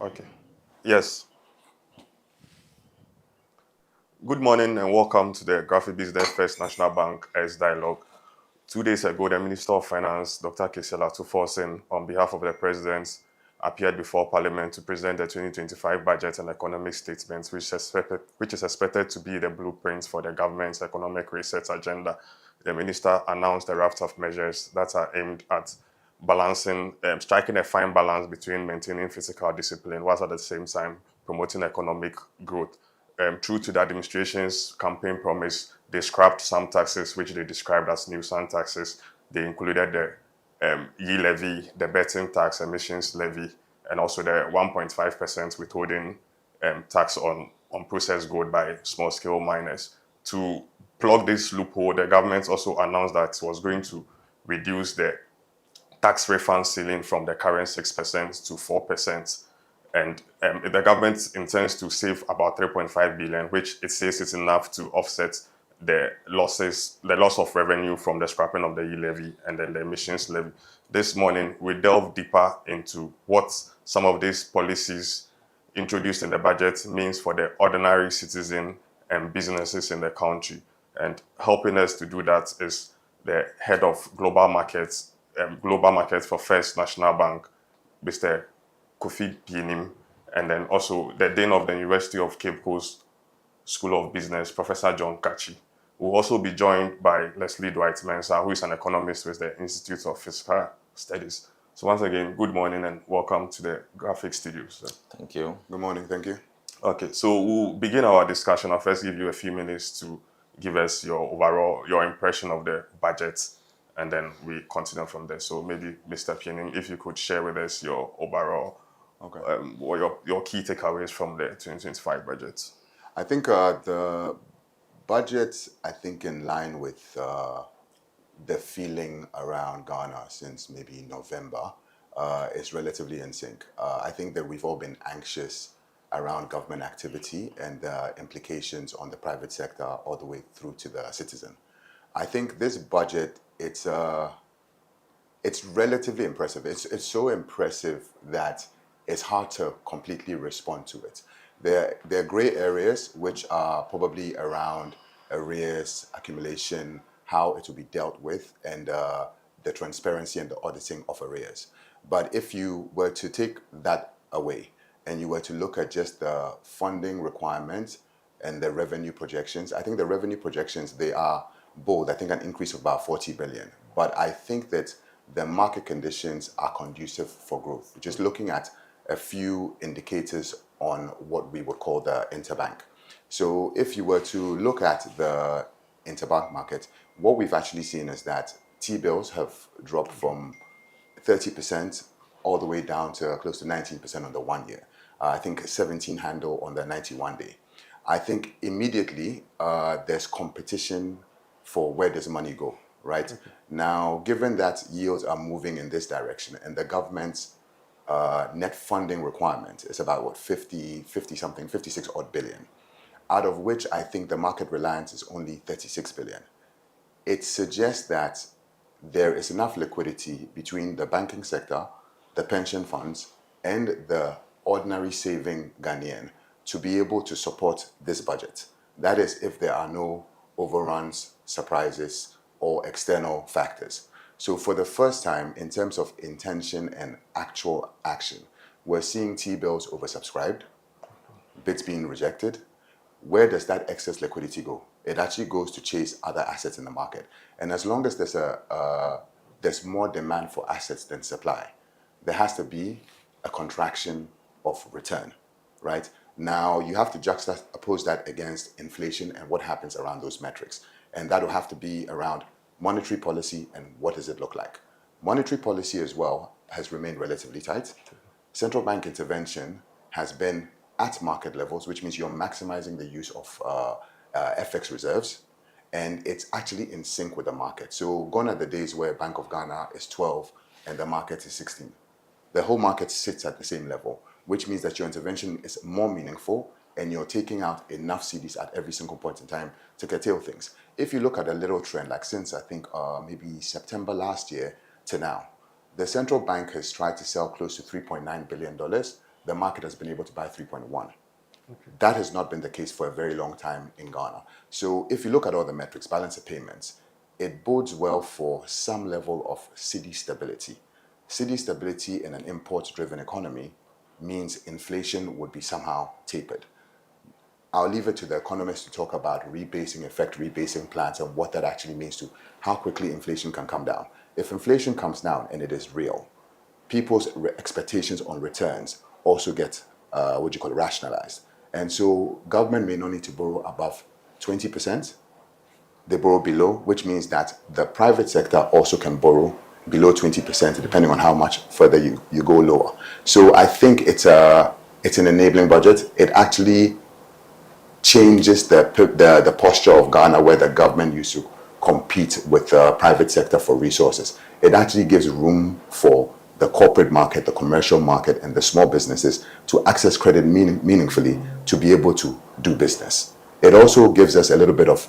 Okay. Yes. Good morning and welcome to the Graphic Business First National Bank X Dialogue. 2 days ago, the Minister of Finance, Dr. Kesela Tuforsen, on behalf of the President, appeared before Parliament to present the 2025 budget and economic statements, which is expected to be the blueprint for the government's economic reset agenda. The Minister announced a raft of measures that are aimed at striking a fine balance between maintaining fiscal discipline whilst at the same time promoting economic growth. True to the administration's campaign promise, they scrapped some taxes which they described as nuisance taxes. They included the levy, the betting tax, emissions levy, and also the 1.5% withholding tax on processed gold by small-scale miners. To plug this loophole, the government also announced that it was going to reduce the tax refund ceiling from the current 6% to 4%. And the government intends to save about 3.5 billion, which it says is enough to offset the loss of revenue from the scrapping of the levy and then the emissions levy. This morning, we delve deeper into what some of these policies introduced in the budget means for the ordinary citizen and businesses in the country. And helping us to do that is the head of global markets for First National Bank, Mr. Kofi Pienim, and then also the Dean of the University of Cape Coast School of Business, Professor John Kachi. We'll also be joined by Leslie Dwight-Mensah, who is an economist with the Institute of Fiscal Studies. So once again, good morning and welcome to the Graphic Studios. Thank you. Good morning, thank you. Okay, so we'll begin our discussion. I'll first give you a few minutes to give us your impression of the budget, and then we continue from there. So maybe, Mr. Pienim, if you could share with us your overall, or your key takeaways from the 2025 budget. I think the budget, in line with the feeling around Ghana since maybe November, is relatively in sync. I think that we've all been anxious around government activity and the implications on the private sector all the way through to the citizen. I think this budget, it's relatively impressive. It's so impressive that it's hard to completely respond to it. There are gray areas which are probably around arrears, accumulation, how it will be dealt with, and the transparency and the auditing of arrears. But if you were to take that away and you were to look at just the funding requirements and the revenue projections, I think the revenue projections, they are bold. I think an increase of about 40 billion. But I think that the market conditions are conducive for growth. Just looking at a few indicators on what we would call the interbank. So if you were to look at the interbank market, what we've actually seen is that T-bills have dropped from 30% all the way down to close to 19% on the 1 year. I think 17 handle on the 91 day. I think immediately there's competition for where does money go, right? Okay. Now, given that yields are moving in this direction and the government's net funding requirement is about 56 odd billion, out of which I think the market reliance is only 36 billion. It suggests that there is enough liquidity between the banking sector, the pension funds, and the ordinary saving Ghanaian to be able to support this budget. That is, if there are no overruns, surprises, or external factors. So for the first time, in terms of intention and actual action, we're seeing T-bills oversubscribed, bids being rejected. Where does that excess liquidity go? It actually goes to chase other assets in the market. And as long as there's more demand for assets than supply, there has to be a contraction of return, right? Now, you have to juxtapose that against inflation and what happens around those metrics. And that will have to be around monetary policy and what does it look like. Monetary policy as well has remained relatively tight. Central bank intervention has been at market levels, which means you're maximizing the use of FX reserves, and it's actually in sync with the market. So gone are the days where Bank of Ghana is 12 and the market is 16. The whole market sits at the same level, which means that your intervention is more meaningful and you're taking out enough CDs at every single point in time to curtail things. If you look at a little trend, like since I think maybe September last year to now, the central bank has tried to sell close to $3.9 billion the market has been able to buy 3.1. That has not been the case for a very long time in Ghana. So if you look at all the metrics, balance of payments, it bodes well for some level of cedi stability. Cedi stability in an import-driven economy means inflation would be somehow tapered. I'll leave it to the economists to talk about rebasing plans and what that actually means to how quickly inflation can come down. If inflation comes down and it is real, people's expectations on returns also get rationalized. And so government may not need to borrow above 20%. They borrow below, which means that the private sector also can borrow below 20%, depending on how much further you go lower. So I think it's an enabling budget. It actually changes the posture of Ghana, where the government used to compete with the private sector for resources. It actually gives room for the corporate market, the commercial market, and the small businesses to access credit meaningfully to be able to do business. It also gives us a little bit of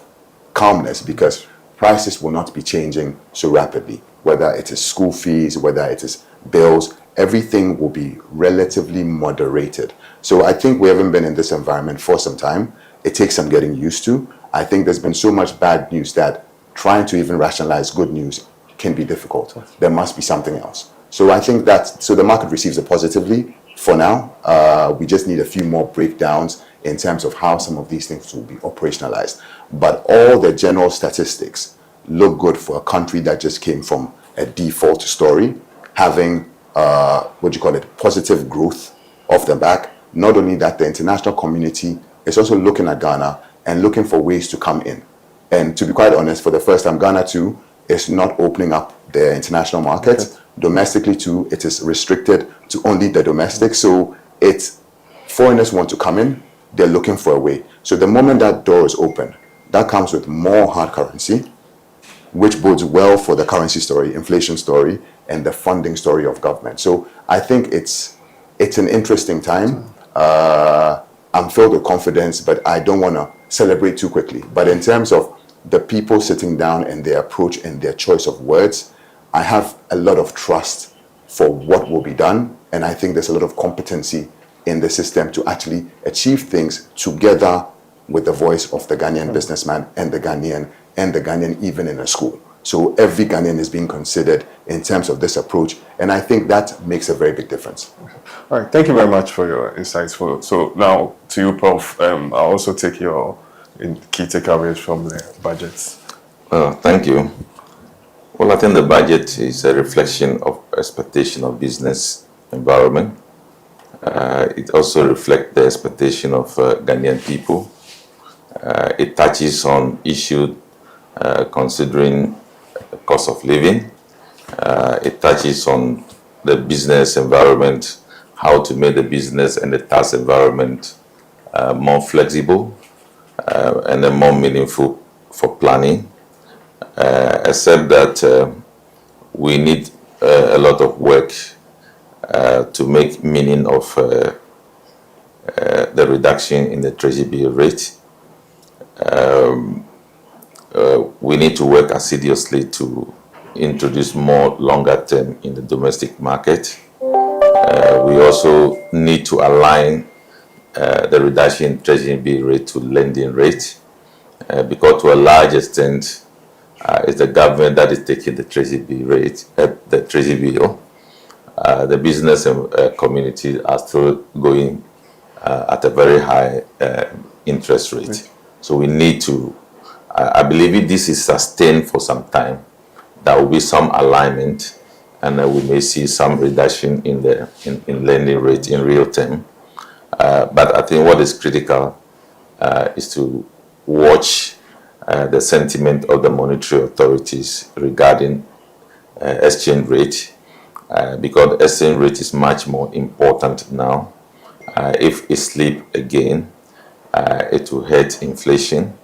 calmness because prices will not be changing so rapidly. Whether it is school fees, whether it is bills, everything will be relatively moderated. So I think we haven't been in this environment for some time. It takes some getting used to. I think there's been so much bad news that trying to even rationalize good news can be difficult. There must be something else. So I think so the market receives it positively for now. We just need a few more breakdowns in terms of how some of these things will be operationalized. But all the general statistics look good for a country that just came from a default story, having positive growth off the back. Not only that, the international community is also looking at Ghana and looking for ways to come in. And to be quite honest, for the first time, Ghana too is not opening up their international market. Okay. Domestically too, it is restricted to only the domestic. So foreigners want to come in, they're looking for a way. So the moment that door is open, that comes with more hard currency, which bodes well for the currency story, inflation story, and the funding story of government. So I think it's an interesting time. I'm filled with confidence, but I don't want to celebrate too quickly. But in terms of the people sitting down and their approach and their choice of words, I have a lot of trust for what will be done. And I think there's a lot of competency in the system to actually achieve things together with the voice of the Ghanaian businessman and the Ghanaian even in a school. So every Ghanaian is being considered in terms of this approach. And I think that makes a very big difference. All right. Thank you very much for your insights. So now to you, Prof. I'll also take your key takeaways from the budgets. Thank you. Well, I think the budget is a reflection of expectation of business environment. It also reflects the expectation of Ghanaian people. It touches on issues considering cost of living. It touches on the business environment, how to make the business and the tax environment more flexible and then more meaningful for planning. Except that we need a lot of work to make meaning of the reduction in the treasury bill rate. We need to work assiduously to introduce more longer term in the domestic market. We also need to align the reduction in treasury bill rate to lending rate, because to a large extent it's the government that is taking the treasury bill rate, the treasury bill. The business community are still going at a very high interest rate. Right. So we need to, I believe if this is sustained for some time, there will be some alignment and we may see some reduction in the in lending rate in real term. But I think what is critical is to watch the sentiment of the monetary authorities regarding exchange rate, because the exchange rate is much more important now. If it slips again, it will hurt inflation,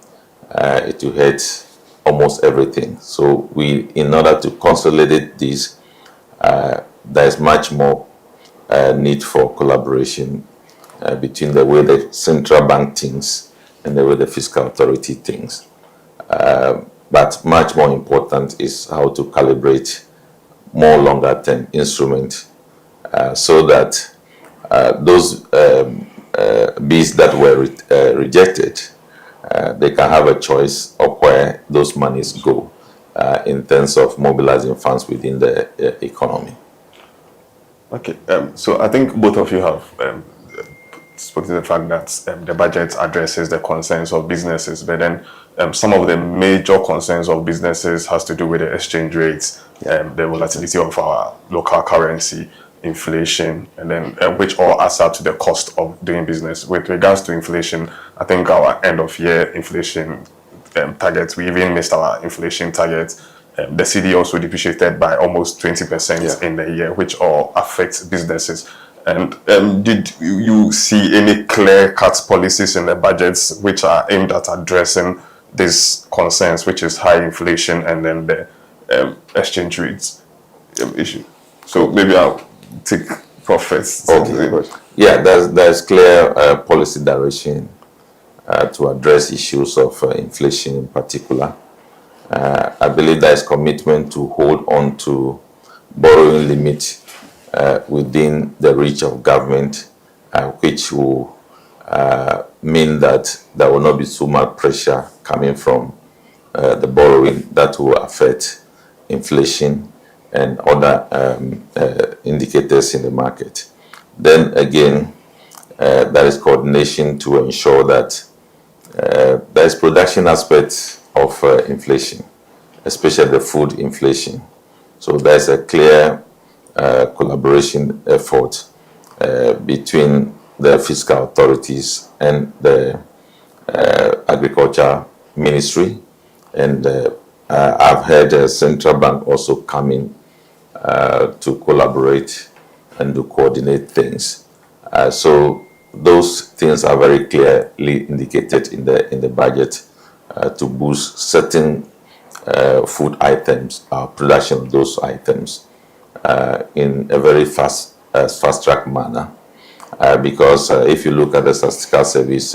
it will hurt almost everything. So in order to consolidate this, there is much more need for collaboration between the way the central bank thinks and the way the fiscal authority thinks. But much more important is how to calibrate more longer term instruments so that those bills that were rejected, they can have a choice of where those monies go in terms of mobilizing funds within the economy. Okay, so I think both of you have spoken to the fact that the budget addresses the concerns of businesses, but then some of the major concerns of businesses has to do with the exchange rates, the volatility of our local currency, inflation, and then which all adds up to the cost of doing business. With regards to inflation, I think our end of year inflation targets, we even missed our inflation targets. The CD also depreciated by almost 20% in the year, which all affects businesses. And did you see any clear-cut policies in the budgets which are aimed at addressing these concerns, which is high inflation and then the exchange rates issue? So maybe I'll take profits. Okay. Yeah, there's clear policy direction to address issues of inflation in particular. I believe there is commitment to hold on to borrowing limit within the reach of government, which will mean that there will not be so much pressure coming from the borrowing that will affect inflation and other indicators in the market. Then again, there is coordination to ensure that there is production aspects of inflation, especially the food inflation. So there's a clear collaboration effort between the fiscal authorities and the agriculture ministry. And I've heard the central bank also coming to collaborate and to coordinate things. So those things are very clearly indicated in the budget to boost certain food items, production of those items in a very fast-track manner. Because if you look at the statistical service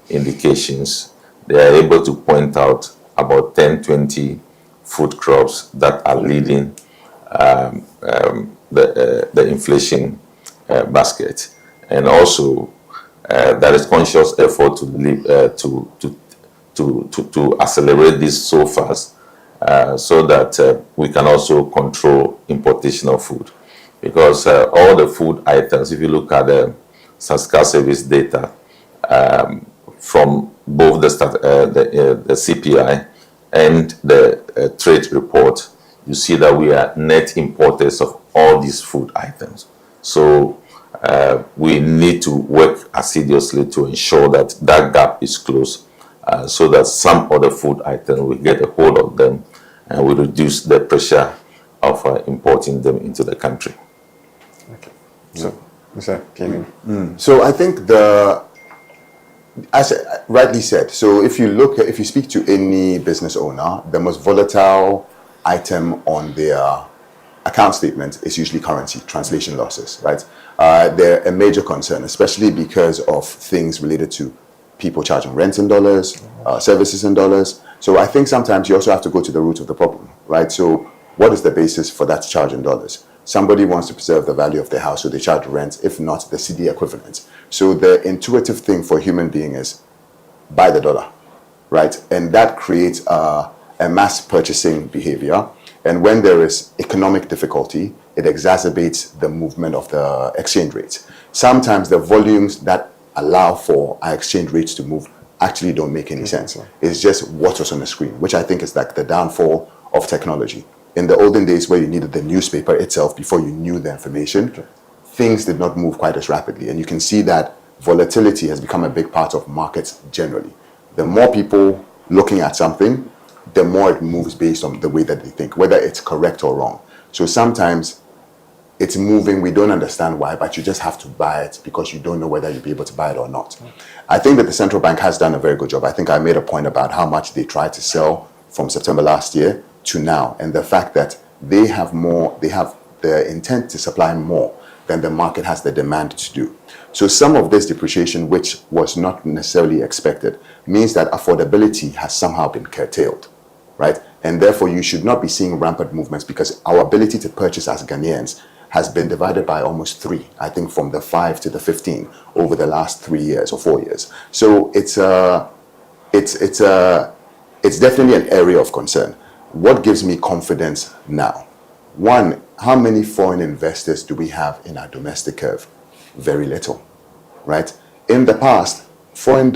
indications, they are able to point out about 10-20 food crops that are leading the inflation basket. And also, there is conscious effort to accelerate this so fast so that we can also control importation of food. Because all the food items, if you look at the statistical service data from both the CPI and the trade report, you see that we are net importers of all these food items. So we need to work assiduously to ensure that that gap is closed so that some other food items will get a hold of them and will reduce the pressure of importing them into the country. Okay. So, Mr. Kenny. So I think as rightly said, so if you speak to any business owner, the most volatile item on their account statement is usually currency translation losses, right? They're a major concern, especially because of things related to people charging rent in dollars, services in dollars. So I think sometimes you also have to go to the root of the problem, right? So what is the basis for that charge in dollars? Somebody wants to preserve the value of their house, so they charge rent, if not the CD equivalent. So the intuitive thing for a human being is buy the dollar, right? And that creates a mass purchasing behavior. And when there is economic difficulty, it exacerbates the movement of the exchange rates. Sometimes the volumes that allow for our exchange rates to move actually don't make any sense. It's just what was on the screen, which I think is like the downfall of technology. In the olden days where you needed the newspaper itself before you knew the information, things did not move quite as rapidly. And you can see that volatility has become a big part of markets generally. The more people looking at something, the more it moves based on the way that they think, whether it's correct or wrong. So sometimes it's moving, we don't understand why, but you just have to buy it because you don't know whether you'll be able to buy it or not. I think that the central bank has done a very good job. I think I made a point about how much they tried to sell from September last year to now, and the fact that they have the intent to supply more than the market has the demand to do. So some of this depreciation, which was not necessarily expected, means that affordability has somehow been curtailed, right? And therefore you should not be seeing rampant movements because our ability to purchase as Ghanaians has been divided by almost 3, I think from the 5 to the 15 over the last 3 years or 4 years. So it's definitely an area of concern. What gives me confidence now? One, how many foreign investors do we have in our domestic curve? Very little, right? In the past, foreign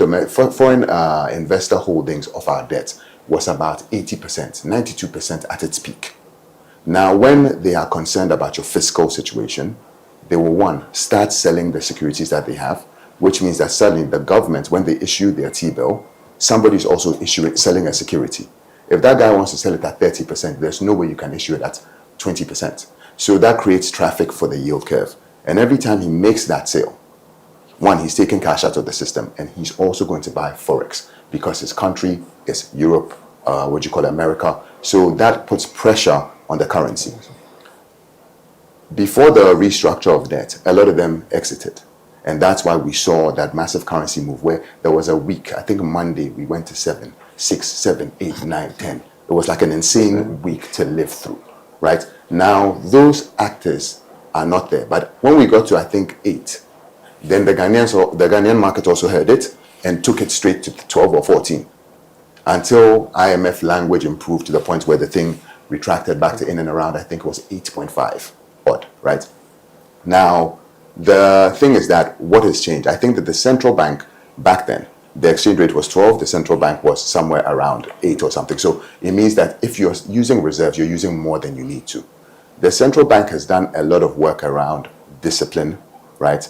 investor holdings of our debt was about 80%, 92% at its peak. Now, when they are concerned about your fiscal situation, they will, one, start selling the securities that they have, which means that suddenly the government, when they issue their T-bill, somebody is also selling a security. If that guy wants to sell it at 30%, there's no way you can issue it at 20%. So that creates traffic for the yield curve. And every time he makes that sale, one, he's taking cash out of the system, and he's also going to buy Forex because his country is Europe, America. So that puts pressure on the currency. Before the restructure of debt, a lot of them exited. And that's why we saw that massive currency move where there was a week, I think Monday, we went to 7, 6, 7, 8, 9, 10. It was like an insane week to live through, right? Now, those actors are not there. But when we got to, I think, 8, then the Ghanaian market also heard it and took it straight to 12 or 14 until IMF language improved to the point where the thing retracted back to in and around, I think it was 8.5 odd, right? Now, the thing is that what has changed? I think that the central bank back then, the exchange rate was 12, the central bank was somewhere around 8 or something. So it means that if you're using reserves, you're using more than you need to. The central bank has done a lot of work around discipline, right?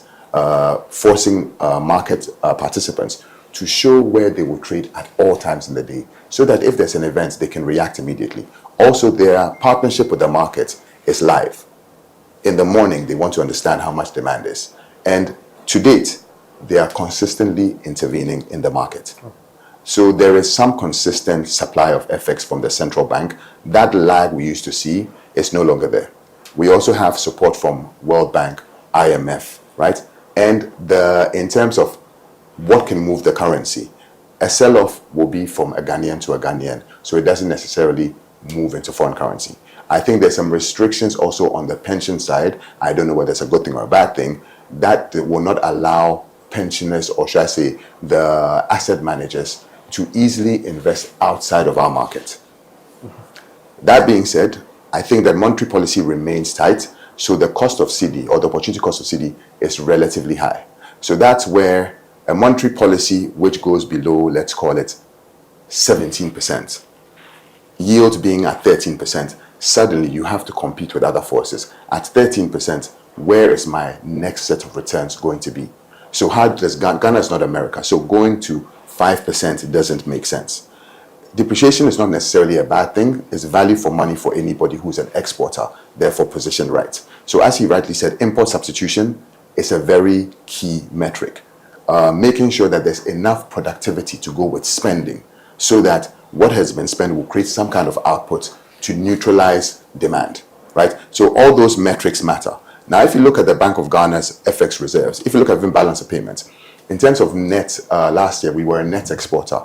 Forcing market participants to show where they will trade at all times in the day so that if there's an event, they can react immediately. Also, their partnership with the market is live. In the morning, they want to understand how much demand is. And to date, they are consistently intervening in the market. So there is some consistent supply of FX from the central bank. That lag we used to see is no longer there. We also have support from World Bank, IMF, right? And in terms of what can move the currency, a sell-off will be from a Ghanaian to a Ghanaian, so it doesn't necessarily move into foreign currency. I think there's some restrictions also on the pension side. I don't know whether it's a good thing or a bad thing, that will not allow pensioners, or should I say, the asset managers, to easily invest outside of our market. That being said, I think that monetary policy remains tight, so the cost of CD, or the opportunity cost of CD, is relatively high. So that's where a monetary policy which goes below, let's call it 17%, yield being at 13%, suddenly you have to compete with other forces. At 13%, where is my next set of returns going to be? So how does Ghana is not America, so going to 5% doesn't make sense. Depreciation is not necessarily a bad thing. It's value for money for anybody who's an exporter, therefore position right. So as he rightly said, import substitution is a very key metric. Making sure that there's enough productivity to go with spending so that what has been spent will create some kind of output to neutralize demand, right? So all those metrics matter. Now, if you look at the Bank of Ghana's FX reserves, if you look at even balance of payments, in terms of net, last year we were a net exporter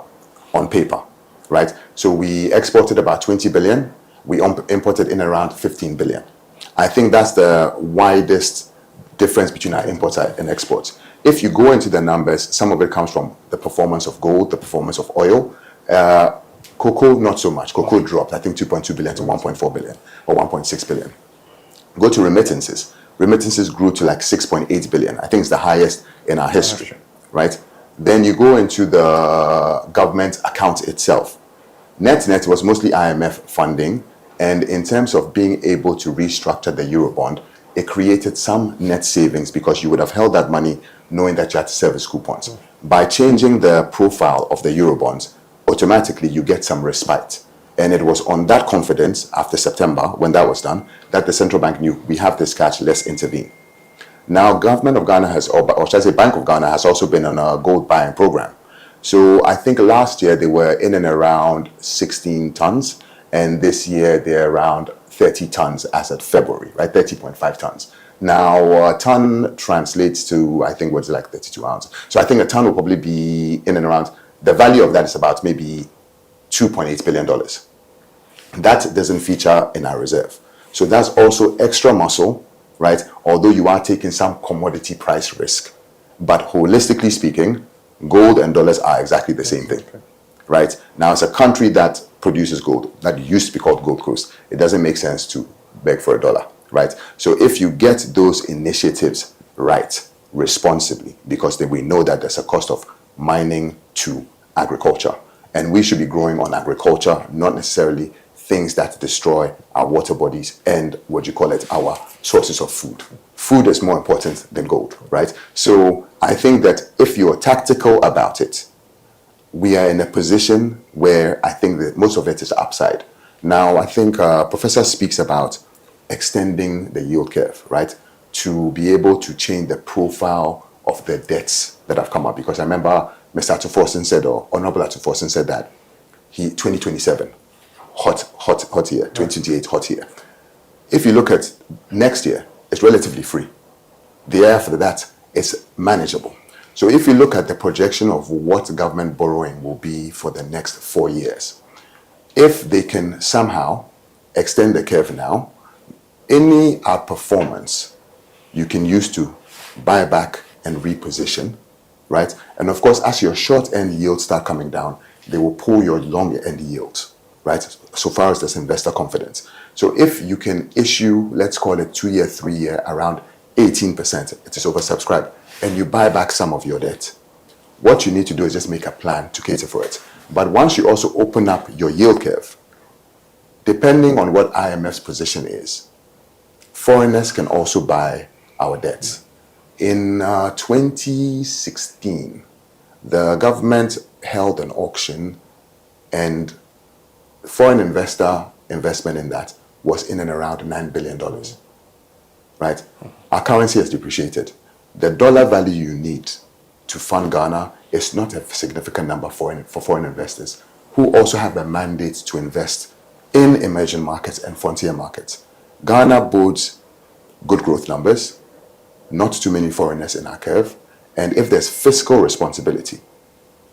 on paper, right? So we exported about 20 billion, we imported in around 15 billion. I think that's the widest difference between our imports and exports. If you go into the numbers, some of it comes from the performance of gold, the performance of oil. Cocoa, not so much. Cocoa dropped, I think 2.2 billion to 1.4 billion or 1.6 billion. Go to remittances. Remittances grew to like 6.8 billion. I think it's the highest in our history, right? Then you go into the government account itself. Net was mostly IMF funding, and in terms of being able to restructure the Eurobond, it created some net savings because you would have held that money knowing that you had to service coupons. By changing the profile of the Eurobonds, automatically you get some respite. And it was on that confidence after September, when that was done, that the central bank knew we have this cash, let's intervene. Now, government of Ghana has, or should I say Bank of Ghana has also been on a gold buying program. So I think last year they were in and around 16 tons, and this year they're around 30 tons as at February, right? 30.5 tons. Now, a ton translates to, I think, what's like 32 ounces. So I think a ton will probably be in and around, the value of that is about maybe $2.8 billion. That doesn't feature in our reserve. So that's also extra muscle, right? Although you are taking some commodity price risk. But holistically speaking, gold and dollars are exactly the same thing, right? Now, as a country that produces gold, that used to be called Gold Coast, it doesn't make sense to beg for a dollar, right? So if you get those initiatives right, responsibly, because then we know that there's a cost of mining to agriculture, and we should be growing on agriculture, not necessarily things that destroy our water bodies and our sources of food. Food is more important than gold, right? So I think that if you're tactical about it, we are in a position where I think that most of it is upside. Now, I think Professor speaks about extending the yield curve, right? To be able to change the profile of the debts that have come up. Because I remember Mr. Atuforsen said, or Honorable Atuforsen said that 2027, hot year, 2028, hot year. If you look at next year, it's relatively free. The year after that, it's manageable. So if you look at the projection of what government borrowing will be for the next 4 years, if they can somehow extend the curve now, any outperformance you can use to buy back and reposition, right? And of course, as your short end yields start coming down, they will pull your long end yields, right? So far as there's investor confidence. So if you can issue, let's call it 2 year, 3 year, around 18%, it is oversubscribed, and you buy back some of your debt, what you need to do is just make a plan to cater for it. But once you also open up your yield curve, depending on what IMF's position is, foreigners can also buy our debts. In 2016, the government held an auction, and foreign investor investment in that was in and around $9 billion, right? Our currency has depreciated. The dollar value you need to fund Ghana is not a significant number for foreign investors who also have a mandate to invest in emerging markets and frontier markets. Ghana boasts good growth numbers, not too many foreigners in our curve, and if there's fiscal responsibility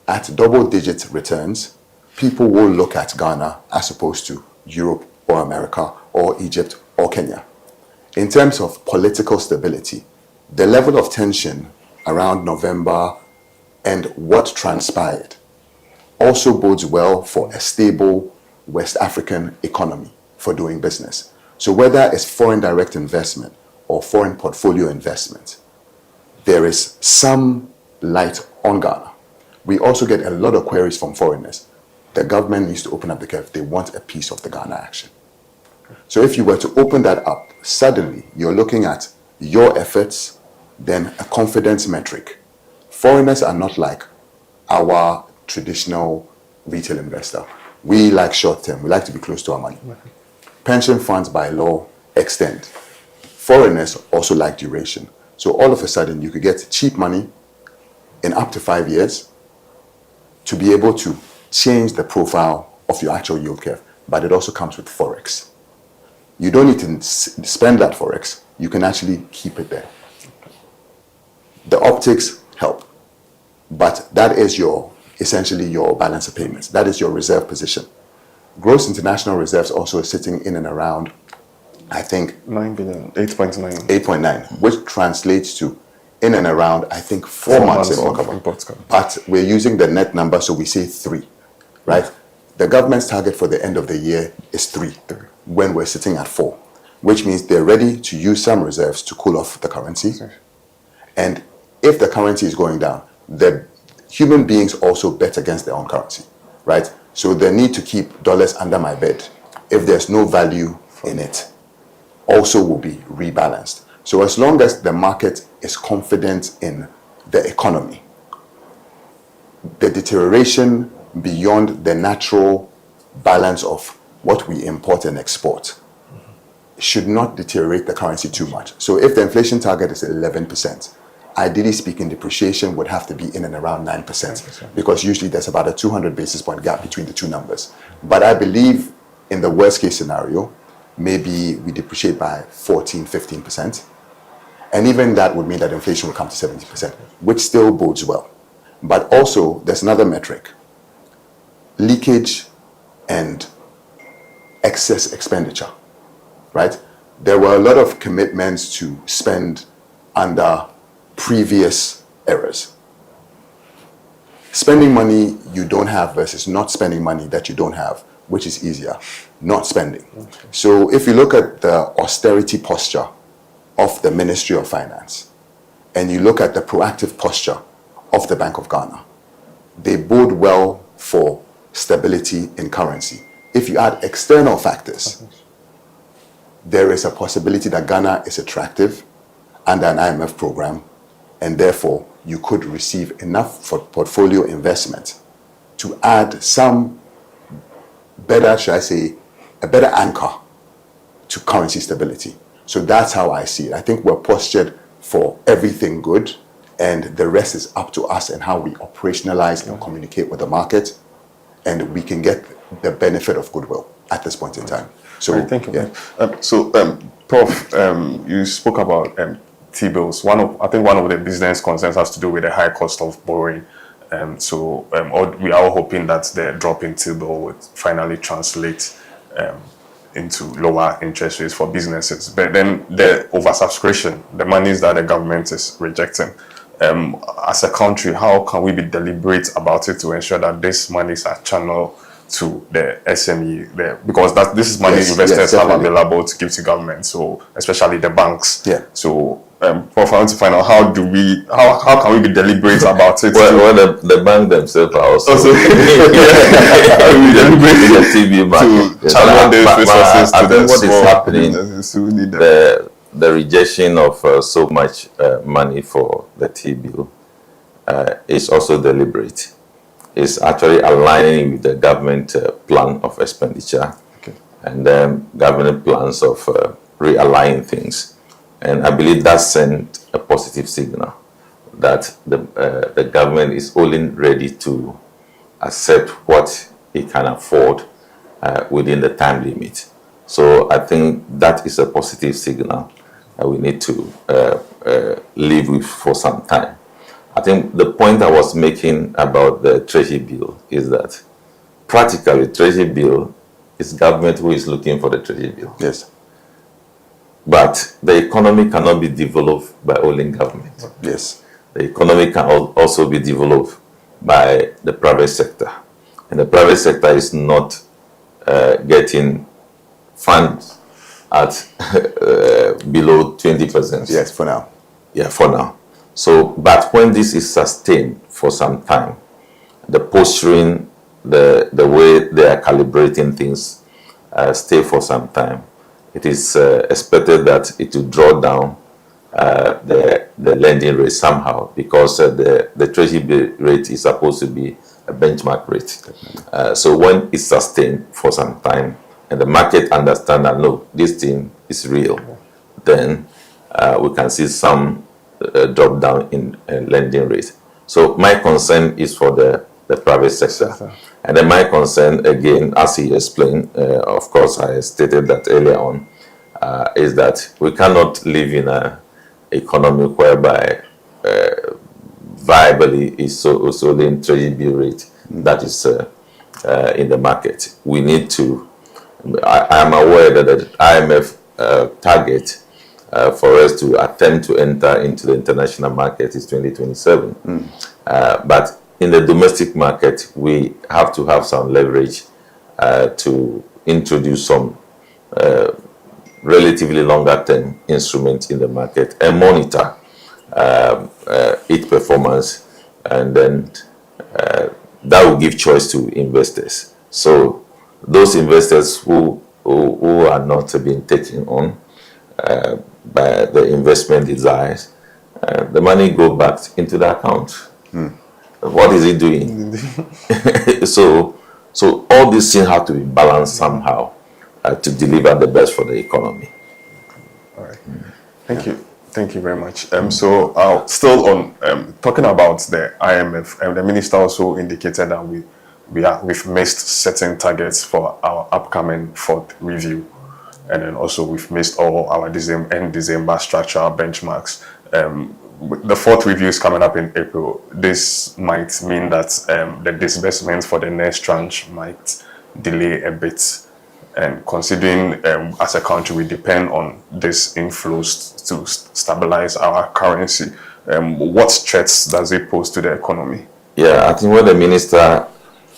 at double-digit returns, people will look at Ghana as opposed to Europe or America or Egypt or Kenya. In terms of political stability, the level of tension around November and what transpired also bodes well for a stable West African economy for doing business. So whether it's foreign direct investment or foreign portfolio investment, there is some light on Ghana. We also get a lot of queries from foreigners. The government needs to open up the curve. They want a piece of the Ghana action. So if you were to open that up, suddenly you're looking at your efforts, then a confidence metric. Foreigners are not like our traditional retail investor. We like short term. We like to be close to our money. Pension funds by law extend. Foreigners also like duration. So all of a sudden you could get cheap money in up to 5 years to be able to change the profile of your actual yield curve. But it also comes with Forex. You don't need to spend that Forex. You can actually keep it there. The optics help. But that is essentially your balance of payments. That is your reserve position. Gross international reserves also is sitting in and around, I think, 9 billion, 8.9. 8.9, which translates to in and around, I think, 4 months in imports cover. But we're using the net number, so we say 3, right? The government's target for the end of the year is 3, when we're sitting at 4, which means they're ready to use some reserves to cool off the currency. And if the currency is going down, the human beings also bet against their own currency, right? So they need to keep dollars under my bed. If there's no value in it, also will be rebalanced. So as long as the market is confident in the economy, the deterioration beyond the natural balance of what we import and export should not deteriorate the currency too much. So if the inflation target is 11%, ideally speaking, depreciation would have to be in and around 9%, because usually there's about a 200 basis point gap between the two numbers. But I believe in the worst case scenario, maybe we depreciate by 14, 15%. And even that would mean that inflation will come to 70%, which still bodes well. But also, there's another metric: leakage and excess expenditure, right? there were a lot of commitments to spend under previous eras. Spending money you don't have versus not spending money that you don't have, which is easier? Not spending. Okay. So if you look at the austerity posture of the Ministry of Finance and you look at the proactive posture of the Bank of Ghana, they bode well for stability in currency. If you add external factors, there is a possibility that Ghana is attractive under an IMF program, and therefore you could receive enough for portfolio investment to add some better, should I say, a better anchor to currency stability. So that's how I see it. I think we're postured for everything good, and the rest is up to us and how we operationalize and communicate with the market, and we can get the benefit of goodwill at this point in time. So, right, thank you. Yeah. Prof, you spoke about T-bills. I think one of the business concerns has to do with the high cost of borrowing. We are all hoping that the drop in T-bill would finally translate into lower interest rates for businesses. But then the oversubscription, the monies that the government is rejecting, as a country, how can we be deliberate about it to ensure that these monies are channeled to the SME, because this is money investors have available to give to government, so especially the banks. Yeah. So, Prof, I want to find out how can we be deliberate about it? Well, the bank themselves are also how do we deliberate in the TV market. To channel these resources to the what is happening? The rejection of so much money for the T-bill is also deliberate. Is actually aligning with the government plan of expenditure, and then government plans of realigning things. And I believe that sent a positive signal that the government is only ready to accept what it can afford within the time limit. So I think that is a positive signal that we need to live with for some time. I think the point I was making about the Treasury bill is that practically Treasury bill is government who is looking for the Treasury bill. Yes. But the economy cannot be developed by only government. Yes. The economy can also be developed by the private sector. And the private sector is not getting funds at below 20%. Yes, for now. Yeah, for now. So, but when this is sustained for some time, the posturing, the way they are calibrating things stay for some time, it is expected that it will draw down the lending rate somehow, because the treasury rate is supposed to be a benchmark rate. So when it's sustained for some time and the market understand that no, this thing is real, then we can see some drop down in lending rate. So my concern is for the private sector. And then my concern, again, as he explained, of course, I stated that earlier on, is that we cannot live in an economy whereby viably is solely in treasury bill rate that is in the market. We need to, I am aware that the IMF target for us to attempt to enter into the international market is 2027. But in the domestic market, we have to have some leverage to introduce some relatively longer term instruments in the market and monitor its performance, and then that will give choice to investors. So those investors who are not being taken on by the investment desires, the money go back into the account. What is it doing? So all these things have to be balanced somehow to deliver the best for the economy. All right. Thank you. Thank you very much. So still on talking about the IMF, the minister also indicated that we've missed certain targets for our upcoming fourth review. And then also we've missed all our end December structural benchmarks. The fourth review is coming up in April. This might mean that the disbursements for the next tranche might delay a bit. And considering as a country we depend on these inflows to stabilize our currency, what threats does it pose to the economy? Yeah, I think when the minister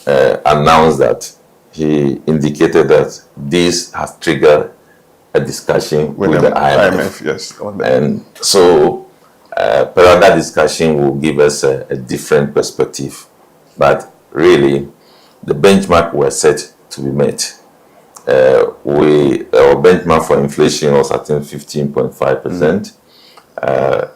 announced that, he indicated that this has triggered a discussion with the IMF. Yes. And so perhaps that discussion will give us a different perspective. But really, the benchmark were set to be met. Our benchmark for inflation was, I think, 15.5%.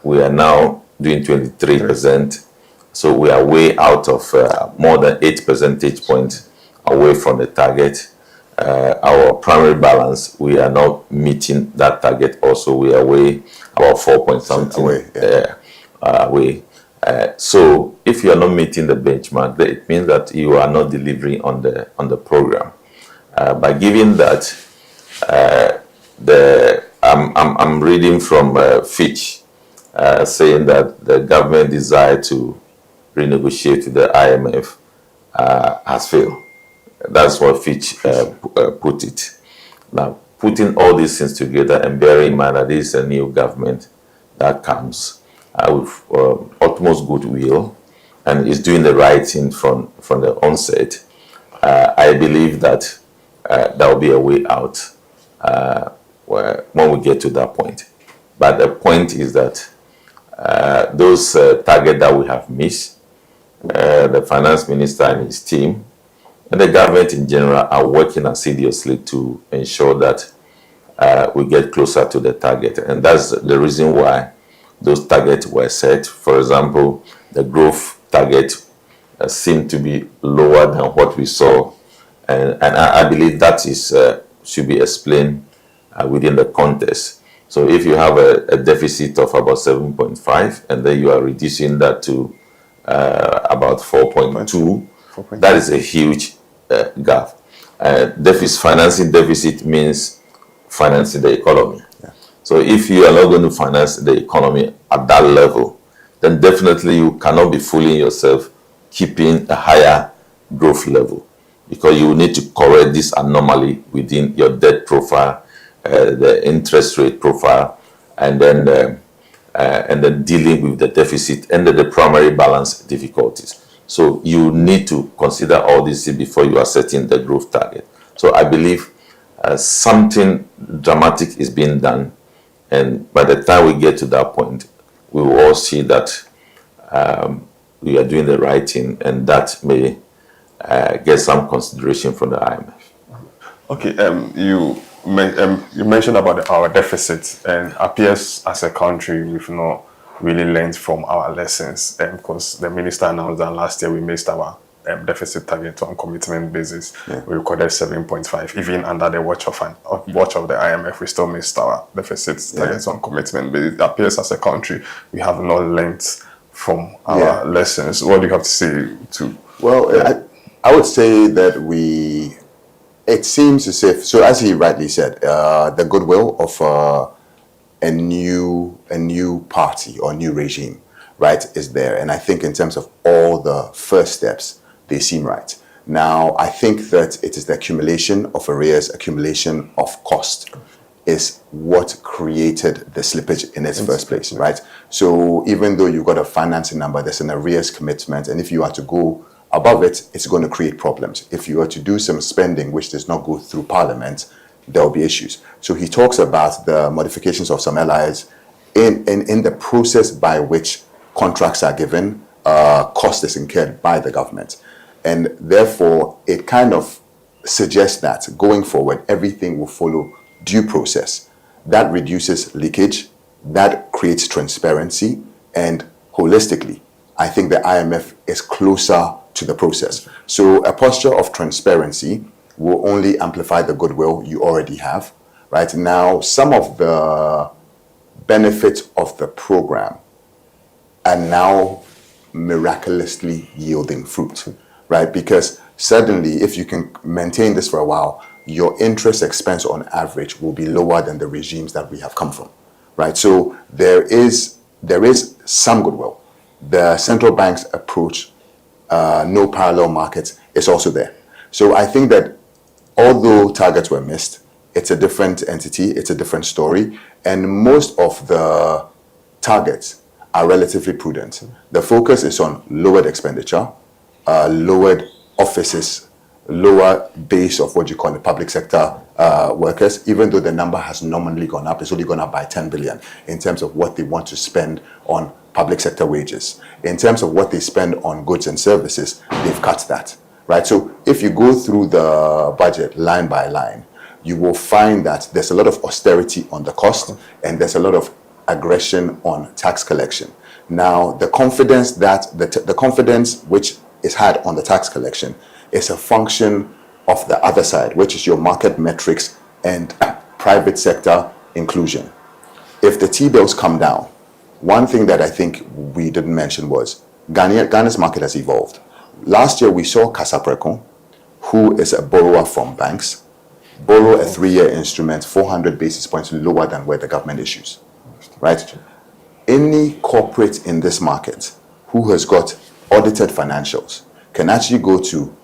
We are now doing 23%. So we are way out of more than 8 percentage points away from the target. Our primary balance, we are not meeting that target. Also, we are way about 4 point something away. So if you are not meeting the benchmark, it means that you are not delivering on the program. By giving that, I'm reading from Fitch saying that the government desire to renegotiate with the IMF has failed. That's what Fitch put it. Now, putting all these things together and bearing in mind that this is a new government that comes with utmost goodwill and is doing the right thing from the onset, I believe that there will be a way out when we get to that point. But the point is that those targets that we have missed, the finance minister and his team, and the government in general are working assiduously to ensure that we get closer to the target. And that's the reason why those targets were set. For example, the growth target seemed to be lower than what we saw. And I believe that is should be explained within the context. So if you have a deficit of about 7.5 and then you are reducing that to about 4.2, that is a huge gap. Financing deficit means financing the economy. Yeah. So if you are not going to finance the economy at that level, then definitely you cannot be fooling yourself keeping a higher growth level, because you will need to correct this anomaly within your debt profile, the interest rate profile, and then dealing with the deficit and the primary balance difficulties. So you need to consider all this before you are setting the growth target. So I believe something dramatic is being done, and by the time we get to that point, we will all see that we are doing the right thing, and that may get some consideration from the IMF. Okay, you mentioned about our deficit, and appears as a country we've not really learned from our lessons, because the minister announced that last year we missed our deficit target on commitment basis. Yeah. We recorded 7.5. Even under the watch of the IMF, we still missed our deficit targets on commitment basis. It appears as a country we have not learned from our lessons. What do you have to say to? Well, I would say that it seems as if, so as he rightly said, the goodwill of a new party or new regime, right, is there. And I think in terms of all the first steps, they seem right. Now, I think that it is the accumulation of arrears, accumulation of cost is what created the slippage in its first place, right? So even though you've got a financing number, there's an arrears commitment, and if you are to go above it, it's going to create problems. If you are to do some spending which does not go through Parliament, there will be issues. So he talks about the modifications of some LIs in the process by which contracts are given, cost is incurred by the government. And therefore, it kind of suggests that going forward, everything will follow due process. That reduces leakage, that creates transparency, and holistically, I think the IMF is closer to the process. So a posture of transparency will only amplify the goodwill you already have. Right now, some of the benefits of the program are now miraculously yielding fruit, right? Because suddenly, if you can maintain this for a while, your interest expense on average will be lower than the regimes that we have come from, right? So there is some goodwill. The central bank's approach, no parallel markets, is also there. So I think that although targets were missed, it's a different entity, it's a different story, and most of the targets are relatively prudent. The focus is on lowered expenditure, lowered offices, lower base of what you call the public sector workers, even though the number has nominally gone up. It's only gone up by 10 billion in terms of what they want to spend on public sector wages. In terms of what they spend on goods and services, they've cut that, right? So if you go through the budget line by line, you will find that there's a lot of austerity on the cost and there's a lot of aggression on tax collection. Now, the confidence that the confidence which is had on the tax collection is a function of the other side, which is your market metrics and private sector inclusion. If the T-bills come down, one thing that I think we didn't mention was Ghana's market has evolved. Last year, we saw Kasapreko, who is a borrower from banks, borrow a 3-year instrument 400 basis points lower than where the government issues, right? Any corporate in this market who has got audited financials can actually go to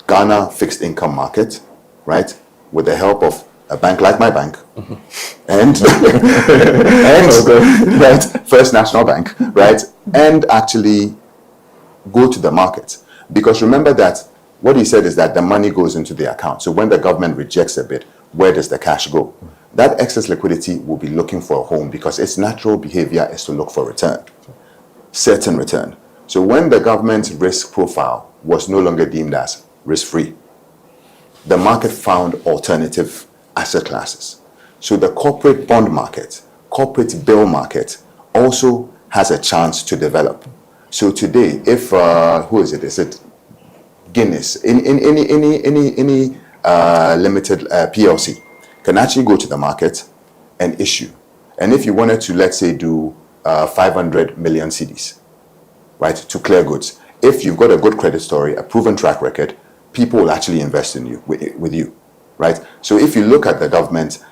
Ghana fixed income market, right, with the help of a bank like my bank, and right, First National Bank, right, and actually go to the market. Because remember that what he said is that the money goes into the account. So when the government rejects a bid, where does the cash go? That excess liquidity will be looking for a home because its natural behavior is to look for return, certain return. So when the government's risk profile was no longer deemed as risk-free, the market found alternative asset classes. So the corporate bond market, corporate bill market also has a chance to develop. So today, if who is it? Is it Guinness? Any limited PLC can actually go to the market and issue. And if you wanted to, let's say, do 500 million cedis, right, to clear goods, if you've got a good credit story, a proven track record, people will actually invest in you, with you, right? So if you look at the government,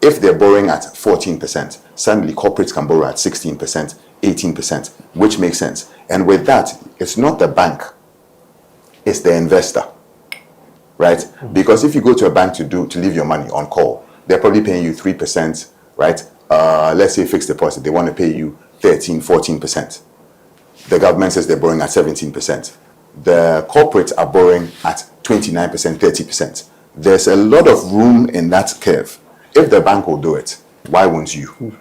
if they're borrowing at 14%, suddenly corporates can borrow at 16%, 18%, which makes sense. And with that, it's not the bank, it's the investor, right? Because if you go to a bank to leave your money on call, they're probably paying you 3%, right? Let's say fixed deposit, they want to pay you 13, 14%. The government says they're borrowing at 17%. The corporates are borrowing at 29%, 30%. There's a lot of room in that curve. If the bank will do it, why won't you?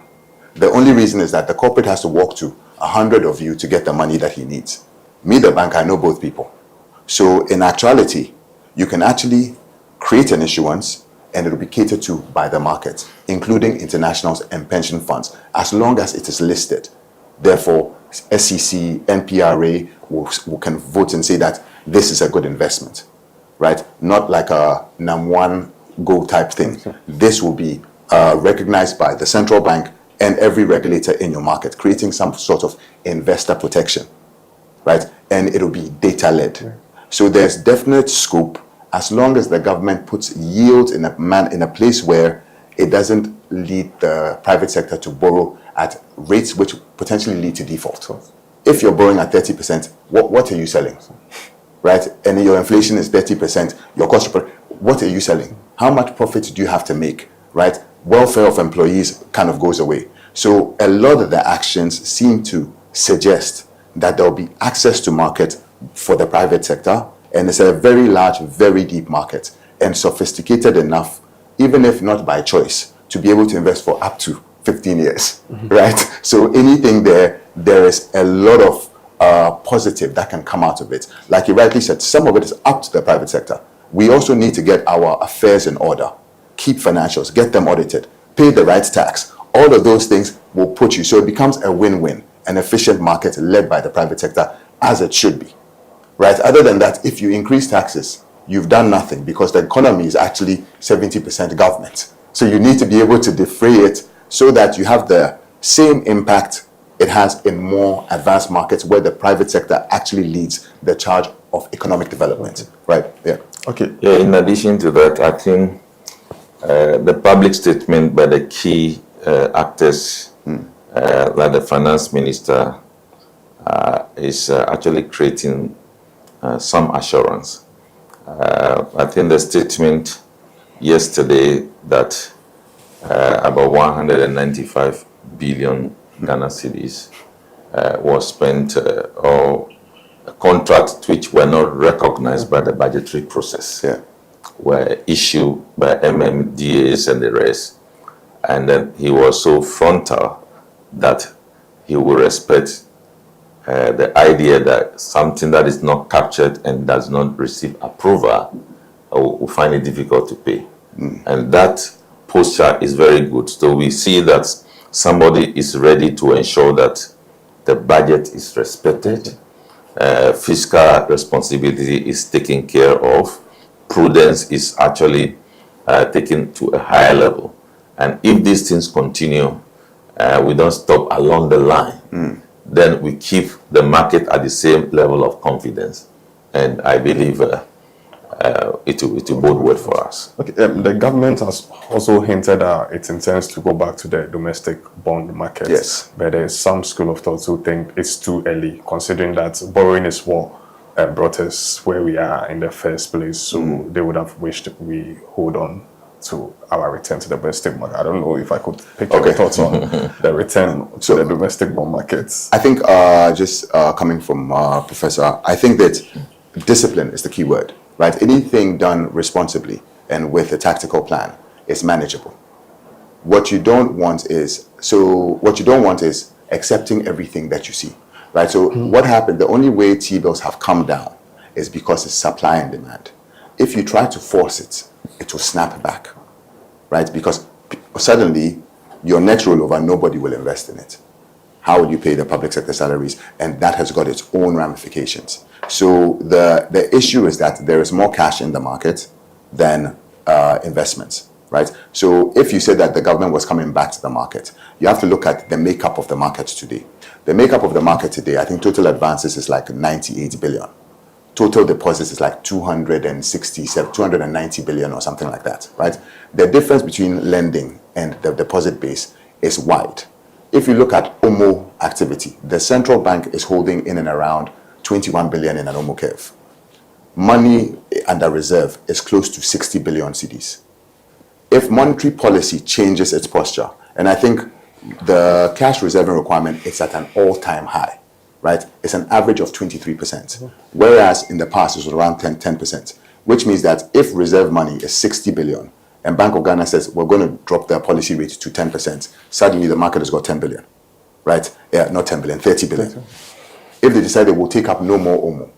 The only reason is that the corporate has to walk to 100 of you to get the money that he needs. Me, the bank, I know both people. So in actuality, you can actually create an issuance and it will be catered to by the market, including internationals and pension funds, as long as it is listed. Therefore, SEC, NPRA can vote and say that this is a good investment, right? Not like a NAM1 go type thing. This will be recognized by the central bank and every regulator in your market, creating some sort of investor protection, right? And it'll be data-led. So there's definite scope as long as the government puts yield in a place where it doesn't lead the private sector to borrow at rates which potentially lead to default. If you're borrowing at 30%, what are you selling, right? And your inflation is 30%, your cost of what are you selling? How much profit do you have to make, right? Welfare of employees kind of goes away. So a lot of the actions seem to suggest that there will be access to market for the private sector, and it's a very large, very deep market and sophisticated enough, even if not by choice, to be able to invest for up to 15 years, right? So anything there is a lot of positive that can come out of it. Like you rightly said, some of it is up to the private sector. We also need to get our affairs in order, keep financials, get them audited, pay the right tax. All of those things will put you, so it becomes a win-win, an efficient market led by the private sector, as it should be, right? Other than that, if you increase taxes, you've done nothing because the economy is actually 70% government. So you need to be able to defray it so that you have the same impact it has in more advanced markets where the private sector actually leads the charge of economic development, right? Yeah. Okay. Yeah, in addition to that, I think the public statement by the key actors, like the finance minister, is actually creating some assurance. I think the statement yesterday that about 195 billion Ghana cedis was spent or contracts which were not recognized by the budgetary process were issued by MMDAs and the rest. And then he was so frontal that he will respect the idea that something that is not captured and does not receive approval will find it difficult to pay. And that posture is very good. So we see that somebody is ready to ensure that the budget is respected, fiscal responsibility is taken care of, prudence is actually taken to a higher level. And if these things continue, we don't stop along the line, then we keep the market at the same level of confidence. And I believe it will bode well for us. Okay, the government has also hinted that it intends to go back to the domestic bond market. Yes. But there's some school of thought who think it's too early, considering that borrowing is what brought us where we are in the first place. So they would have wished we hold on to our return to the domestic market. I don't know if I could pick your thoughts on the return to the domestic bond markets. I think just coming from Professor, I think that discipline is the key word, right? Anything done responsibly and with a tactical plan is manageable. What you don't want is accepting everything that you see, right? So what happened, the only way T-bills have come down is because it's supply and demand. If you try to force it, it will snap back, right? Because suddenly your net rollover, nobody will invest in it. How will you pay the public sector salaries? And that has got its own ramifications. So the issue is that there is more cash in the market than investments, right? So if you said that the government was coming back to the market, you have to look at the makeup of the market today. The makeup of the market today, I think total advances is like 98 billion. Total deposits is like 290 billion or something like that, right? The difference between lending and the deposit base is wide. If you look at OMO activity, the central bank is holding in and around 21 billion in an OMO curve. Money under reserve is close to 60 billion cedis. If monetary policy changes its posture, and I think the cash reserving requirement is at an all-time high, right? It's an average of 23%, whereas in the past it was around 10%, which means that if reserve money is 60 billion and Bank of Ghana says we're going to drop their policy rate to 10%, suddenly the market has got 10 billion, right? Yeah, not 10 billion, 30 billion. If they decide they will take up no more OMO,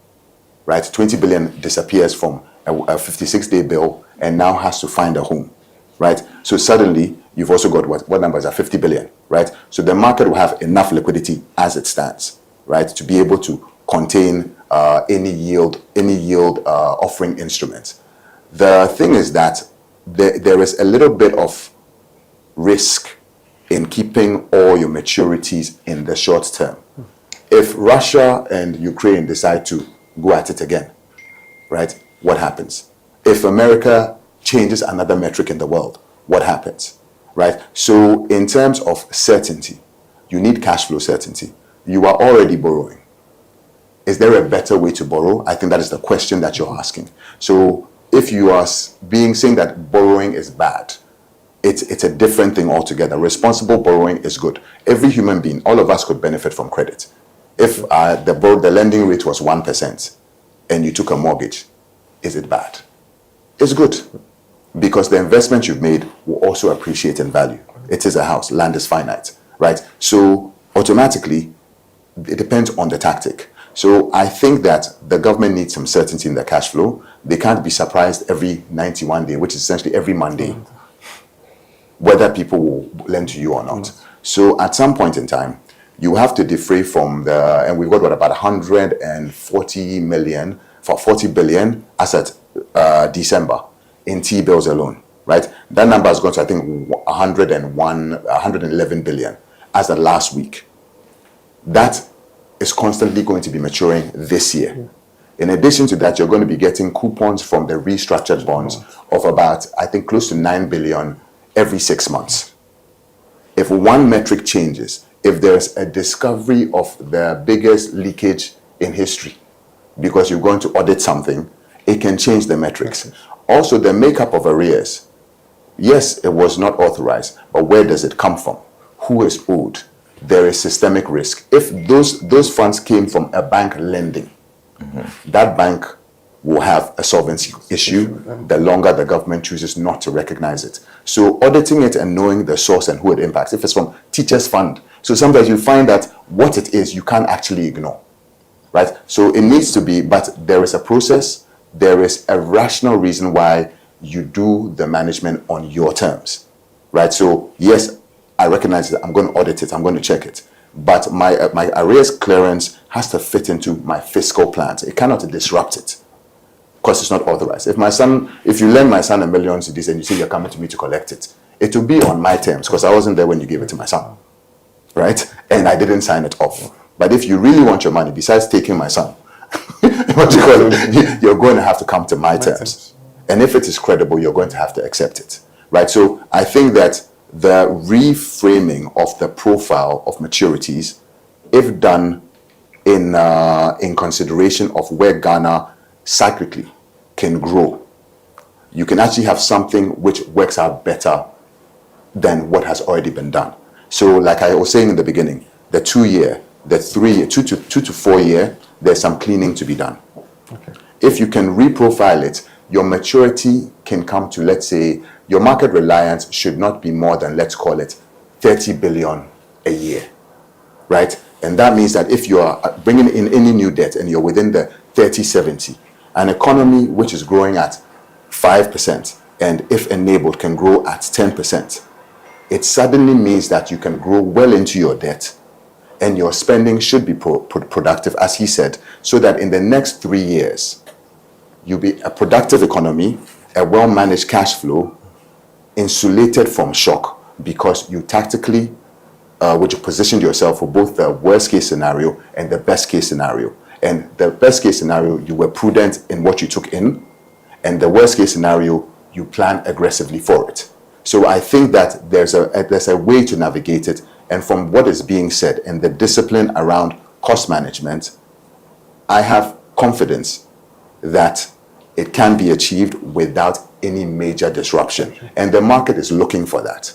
right? 20 billion disappears from a 56-day bill and now has to find a home, right? So suddenly you've also got what numbers are 50 billion, right? So the market will have enough liquidity as it stands, right, to be able to contain any yield offering instruments. The thing is that there is a little bit of risk in keeping all your maturities in the short term. If Russia and Ukraine decide to go at it again, right, what happens? If America changes another metric in the world, what happens, right? So in terms of certainty, you need cash flow certainty. You are already borrowing. Is there a better way to borrow? I think that is the question that you're asking. So if you are saying that borrowing is bad, it's a different thing altogether. Responsible borrowing is good. Every human being, all of us could benefit from credit. If the lending rate was 1% and you took a mortgage, is it bad? It's good, because the investment you've made will also appreciate in value. It is a house. Land is finite, right? So automatically, it depends on the tactic. So I think that the government needs some certainty in the cash flow. They can't be surprised every 91 days, which is essentially every Monday, whether people will lend to you or not. So at some point in time, you have to defray from and we've got about 140 million for 40 billion as at December in T-bills alone, right? That number has gone to, I think, 111 billion as of last week. That is constantly going to be maturing this year. In addition to that, you're going to be getting coupons from the restructured bonds of about, I think, close to 9 billion every 6 months. If one metric changes, if there's a discovery of the biggest leakage in history, because you're going to audit something, it can change the metrics. Also, the makeup of arrears Yes, it was not authorized, but where does it come from? Who is owed? There is systemic risk. If those funds came from a bank lending, that bank will have a solvency issue the longer the government chooses not to recognize it. So auditing it and knowing the source and who it impacts, if it's from teachers' fund, so sometimes you find that what it is you can't actually ignore, right? So it needs to be, but there is a process, there is a rational reason why you do the management on your terms, right? So yes, I recognize that I'm going to audit it, I'm going to check it, but my arrears clearance has to fit into my fiscal plans. It cannot disrupt it because it's not authorized. If you lend my son $1 million cedis and you say you're coming to me to collect it, it will be on my terms because I wasn't there when you gave it to my son, right? And I didn't sign it off. But if you really want your money, besides taking my son, you're going to have to come to my terms. And if it is credible, you're going to have to accept it, right? So I think that the reframing of the profile of maturities, if done in consideration of where Ghana cyclically can grow, you can actually have something which works out better than what has already been done. So like I was saying in the beginning, the 2 year, the 3 year, 2 to 4 year, there's some cleaning to be done. Okay. If you can reprofile it, your maturity can come to, let's say, your market reliance should not be more than, let's call it, 30 billion a year, right? And that means that if you are bringing in any new debt and you're within the 30-70, an economy which is growing at 5% and if enabled can grow at 10%, it suddenly means that you can grow well into your debt and your spending should be productive, as he said, so that in the next 3 years, you'll be a productive economy, a well-managed cash flow, insulated from shock because you tactically which you positioned yourself for both the worst case scenario and the best case scenario. And the best case scenario, you were prudent in what you took in, and the worst case scenario, you plan aggressively for it. So I think that there's a way to navigate it, and from what is being said and the discipline around cost management, I have confidence that it can be achieved without any major disruption. And the market is looking for that.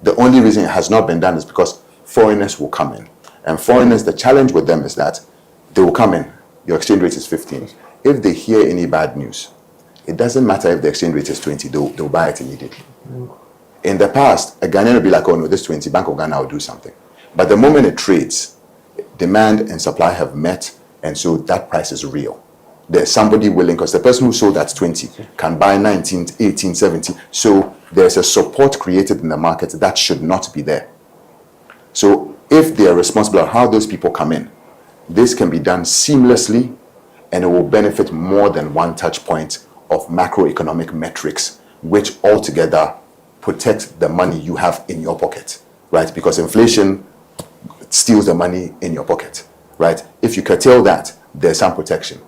The only reason it has not been done is because foreigners will come in. And foreigners, the challenge with them is that they will come in. Your exchange rate is 15. If they hear any bad news, it doesn't matter if the exchange rate is 20, they'll buy it immediately. In the past, a Ghanaian will be like, oh no, this 20, Bank of Ghana will do something. But the moment it trades, demand and supply have met, and so that price is real. There's somebody willing, because the person who sold at 20 can buy 19, 18, 17. So there's a support created in the market that should not be there. So if they are responsible for how those people come in, this can be done seamlessly, and it will benefit more than one touch point of macroeconomic metrics, which altogether protect the money you have in your pocket, right? Because inflation steals the money in your pocket, right? If you curtail that, there's some protection.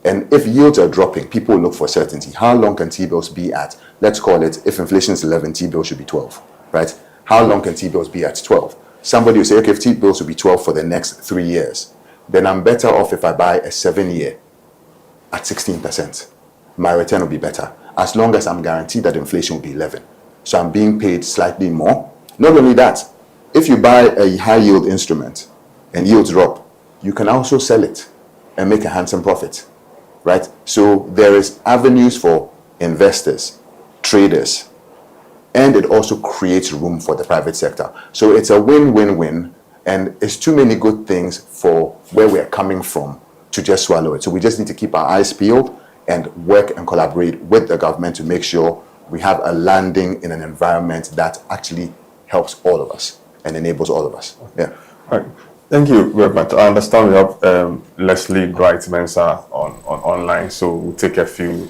And if yields are dropping, people look for certainty. How long can T-bills be at? Let's call it, if inflation is 11, T-bills should be 12, right? How long can T-bills be at 12? Somebody will say, okay, if T-bills will be 12 for the next 3 years, then I'm better off if I buy a 7-year at 16%. My return will be better, as long as I'm guaranteed that inflation will be 11. So I'm being paid slightly more. Not only that, if you buy a high yield instrument and yields drop, you can also sell it and make a handsome profit, right? So there is avenues for investors, traders, and it also creates room for the private sector. So it's a win-win-win, and it's too many good things for where we're coming from to just swallow it. So we just need to keep our eyes peeled and work and collaborate with the government to make sure we have a landing in an environment that actually helps all of us and enables all of us. Yeah. All right. Thank you very much. I understand we have Leslie Dwight Mensah on online, so we'll take a few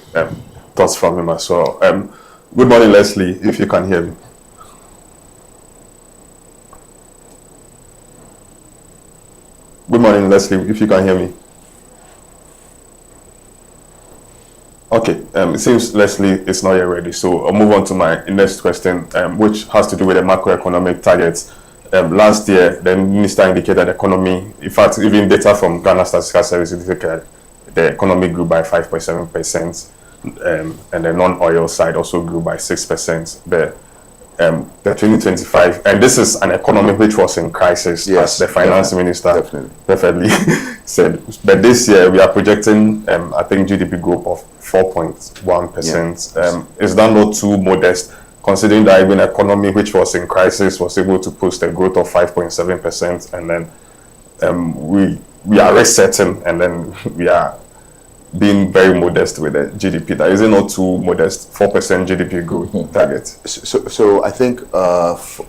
thoughts from him as well. Good morning, Leslie, if you can hear me. Good morning, Leslie, if you can hear me. Okay, it seems Leslie is not yet ready, so I'll move on to my next question, which has to do with the macroeconomic targets. Last year, the minister indicated the economy, in fact, even data from Ghana Statistical Service indicated the economy grew by 5.7%. and the non-oil side also grew by 6%. The 2025, and this is an economy which was in crisis, Yes, as the finance minister definitely. perfectly said. But this year we are projecting, I think, GDP growth of 4.1%. Is that not too modest, considering that even economy which was in crisis was able to post a growth of 5.7%, and then we are resetting, and then we are being very modest with the GDP. That is it not too modest? 4% GDP growth target. So I think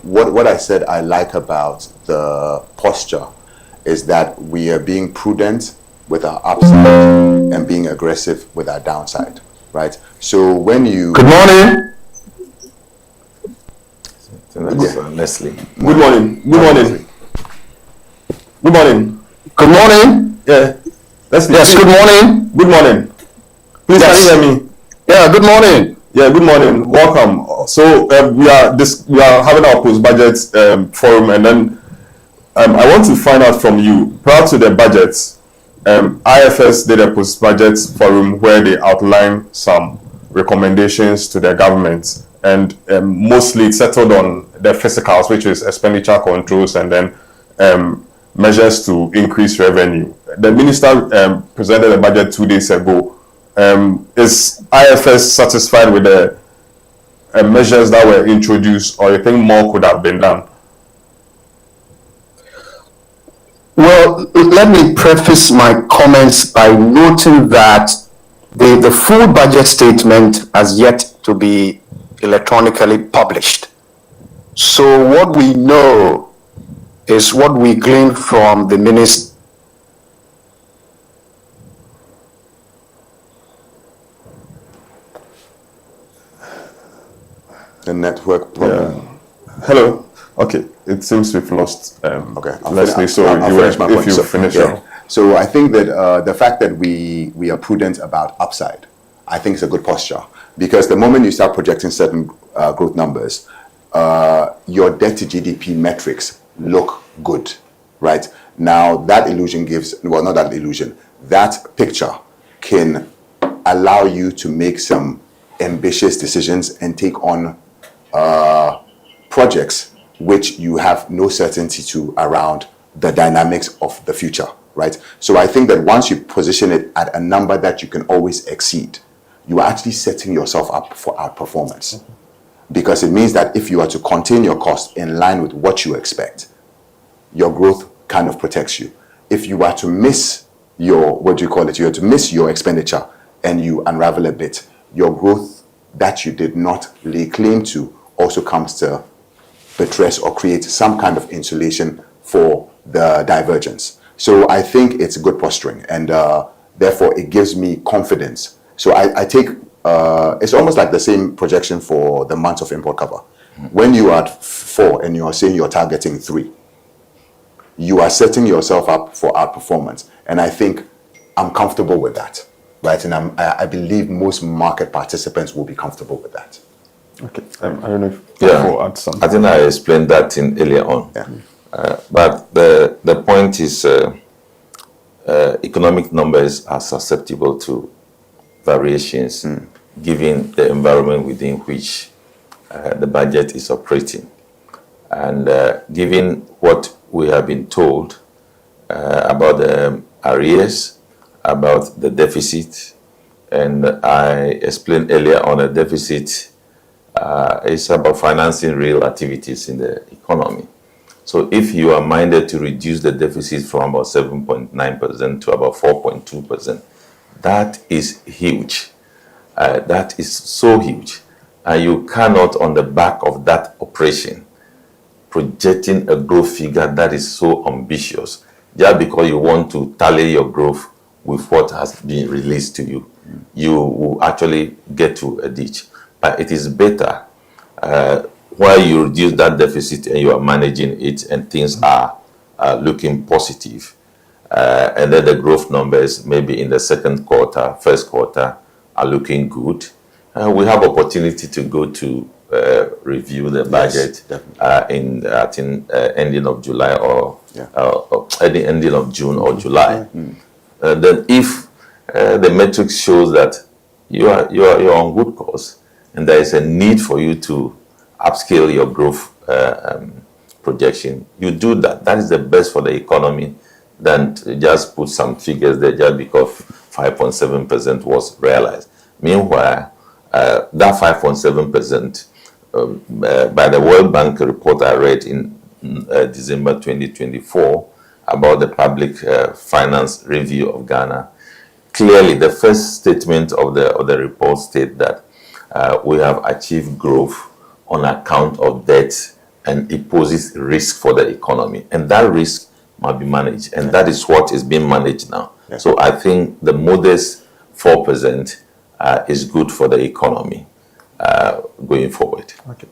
what I said I like about the posture is that we are being prudent with our upside and being aggressive with our downside, right? So when you... Good morning. Leslie. Good morning. Good morning. Good morning. Good morning. Yeah. Yes, good morning. Good morning. Please, Yes. can you hear me? Yeah, good morning. Yeah, good morning. Welcome. So we are having our post-budget forum, and then I want to find out from you, prior to the budget, IFS did a post-budget forum where they outlined some recommendations to the government, and mostly it settled on the fiscals, which is expenditure controls, and then measures to increase revenue. The minister presented a budget 2 days ago. Is IFS satisfied with the measures that were introduced, or you think more could have been done? Well, let me preface my comments by noting that the full budget statement has yet to be electronically published. So what we know is what we gleaned from the minister. The network problem. Hello. Okay. It seems we've lost. Okay. Leslie, so I'll finish my point. if you finish. Yeah. So I think that the fact that we are prudent about upside, I think is a good posture, because the moment you start projecting certain growth numbers, your debt to GDP metrics look good, right? Now that illusion gives, well, not that illusion, that picture can allow you to make some ambitious decisions and take on projects which you have no certainty to around the dynamics of the future, right? So I think that once you position it at a number that you can always exceed, you are actually setting yourself up for outperformance. Because it means that if you are to contain your cost in line with what you expect, your growth kind of protects you. If you are to miss your, you are to miss your expenditure and you unravel a bit, your growth that you did not lay claim to also comes to buttress or create some kind of insulation for the divergence. So I think it's good posturing, and therefore it gives me confidence. So I take, it's almost like the same projection for the months of import cover. When you are at 4 and you are saying you're targeting 3, you are setting yourself up for outperformance. And I think I'm comfortable with that, right? And I believe most market participants will be comfortable with that. Okay. I don't know if Yeah, add something. I think I explained that in earlier on. Yeah. But the point is, economic numbers are susceptible to variations given the environment within which the budget is operating. And given what we have been told about the arrears, about the deficit, and I explained earlier on a deficit is about financing real activities in the economy. So if you are minded to reduce the deficit from about 7.9% to about 4.2%, that is huge. That is so huge. And you cannot, on the back of that operation, projecting a growth figure that is so ambitious, just because you want to tally your growth with what has been released to you, you will actually get to a ditch. But it is better while you reduce that deficit and you are managing it and things are looking positive. And then the growth numbers, maybe in the second quarter, first quarter, are looking good. We have opportunity to go to review the budget in I think ending of July or at the ending of June or July. Then if the metrics shows that you're on good course, and there is a need for you to upscale your growth projection. You do that. That is the best for the economy than to just put some figures there just because 5.7% was realized. Meanwhile, that 5.7%, by the World Bank report I read in December 2024 about the public finance review of Ghana, clearly the first statement of the report states that we have achieved growth on account of debt, and it poses risk for the economy, and that risk must be managed, and that is what is being managed now. Yeah. So I think the modest 4% is good for the economy going forward. Okay.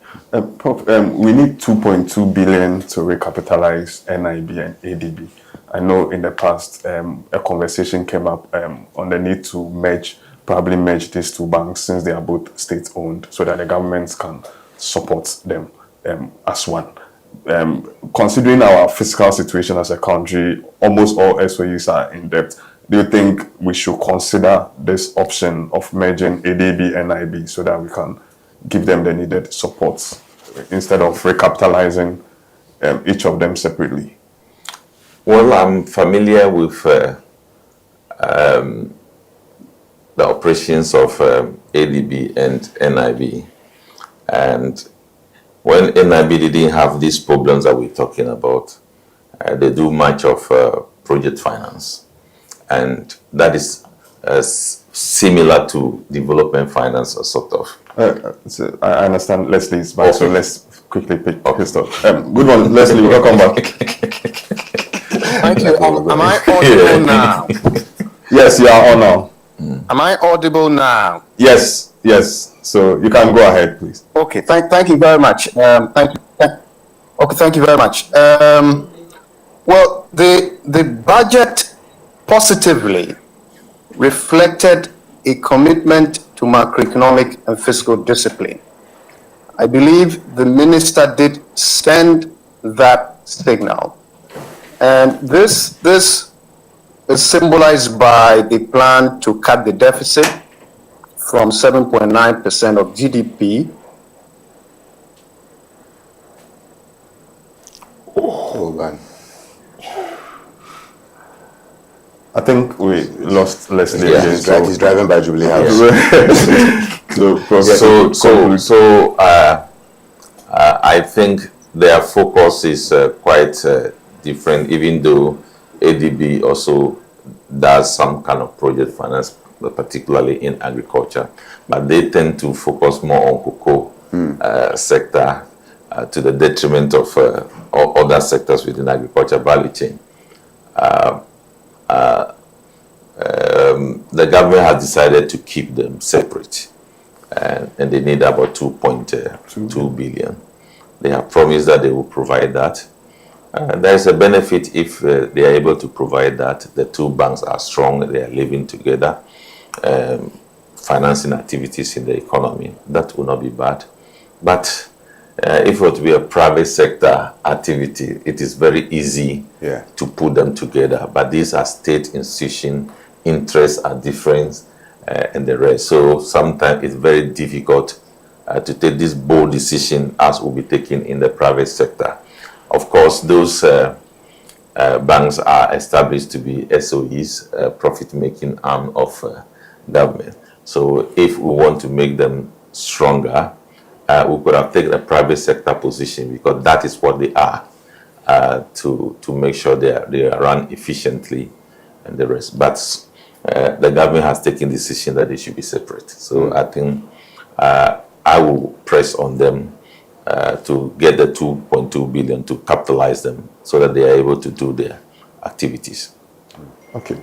Prof, we need 2.2 billion to recapitalize NIB and ADB. I know in the past a conversation came up on the need to probably merge these two banks since they are both state-owned so that the governments can support them as one. Considering our fiscal situation as a country, almost all SOEs are in debt. Do you think we should consider this option of merging ADB and NIB so that we can give them the needed support instead of recapitalizing each of them separately? Well, I'm familiar with the operations of ADB and NIB, and when NIB didn't have these problems that we're talking about, they do much of project finance, and that is similar to development finance, or sort of. So I understand Leslie's back, so let's quickly pick his thought. Good one, Leslie. Welcome back. Thank you. Am I audible now? Yes, you are on now. Am I audible now? Yes. So you can go ahead, please. Okay. Thank you very much. Thank you very much. Well, the budget positively reflected a commitment to macroeconomic and fiscal discipline. I believe the minister did send that signal. And this is symbolized by the plan to cut the deficit from 7.9% of GDP. Hold on. I think we lost Leslie Yeah, again. he's driving by Jubilee House. So I think their focus is quite different, even though ADB also does some kind of project finance, particularly in agriculture, but they tend to focus more on cocoa sector to the detriment of other sectors within agriculture value chain. The government has decided to keep them separate, and they need about 2.2 billion. They have promised that they will provide that. There is a benefit if they are able to provide that. The two banks are strong, they are living together, financing activities in the economy. That will not be bad. But if it were to be a private sector activity, it is very easy to put them together. But these are state institutions, interests are different, and the rest. So sometimes it's very difficult to take this bold decision as will be taken in the private sector. Of course, those banks are established to be SOEs, profit-making arm of government. So if we want to make them stronger, we could have taken a private sector position, because that is what they are, to make sure they are run efficiently and the rest. But the government has taken the decision that they should be separate. So I think I will press on them to get the 2.2 billion to capitalize them so that they are able to do their activities. Okay,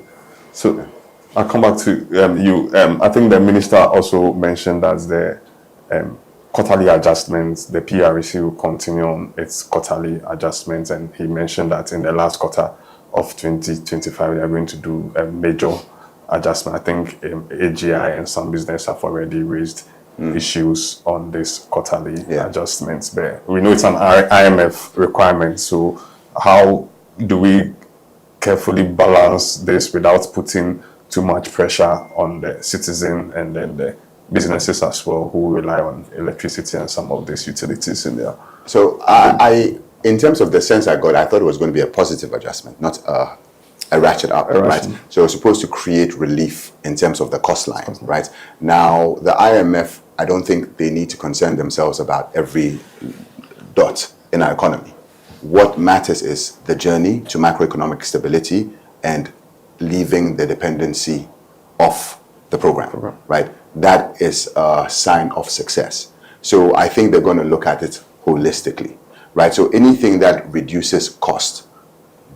so I'll come back to you. I think the minister also mentioned that the quarterly adjustments, the PRC will continue on its quarterly adjustments, and he mentioned that in the last quarter of 2025 they are going to do a major adjustment. I think AGI and some business have already raised issues on this quarterly adjustments, but we know it's an IMF requirement. So how do we carefully balance this without putting too much pressure on the citizen and then the businesses as well who rely on electricity and some of these utilities in there. So in terms of the sense I got, I thought it was going to be a positive adjustment, not a ratchet up, right? So it's supposed to create relief in terms of the cost line, right? Now, the IMF, I don't think they need to concern themselves about every dot in our economy. What matters is the journey to macroeconomic stability and leaving the dependency of the program, right? That is a sign of success. So I think they're going to look at it holistically, right? So anything that reduces cost,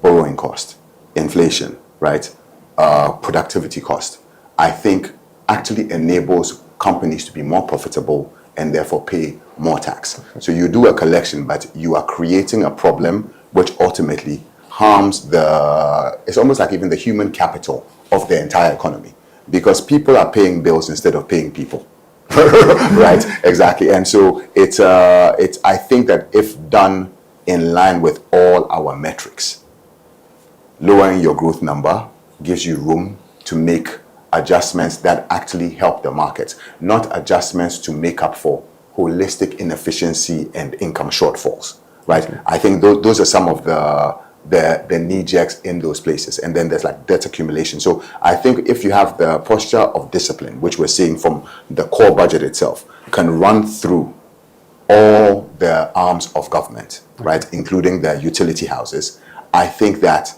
borrowing cost, inflation, right? Productivity cost, I think actually enables companies to be more profitable and therefore pay more tax. So you do a collection, but you are creating a problem which ultimately harms it's almost like even the human capital of the entire economy, because people are paying bills instead of paying people. Right, exactly. And so I think that if done in line with all our metrics, lowering your growth number gives you room to make adjustments that actually help the market, not adjustments to make up for holistic inefficiency and income shortfalls, right? I think those are some of the knee jerks in those places. And then there's like debt accumulation. So I think if you have the posture of discipline, which we're seeing from the core budget itself, can run through all the arms of government, right, including the utility houses, I think that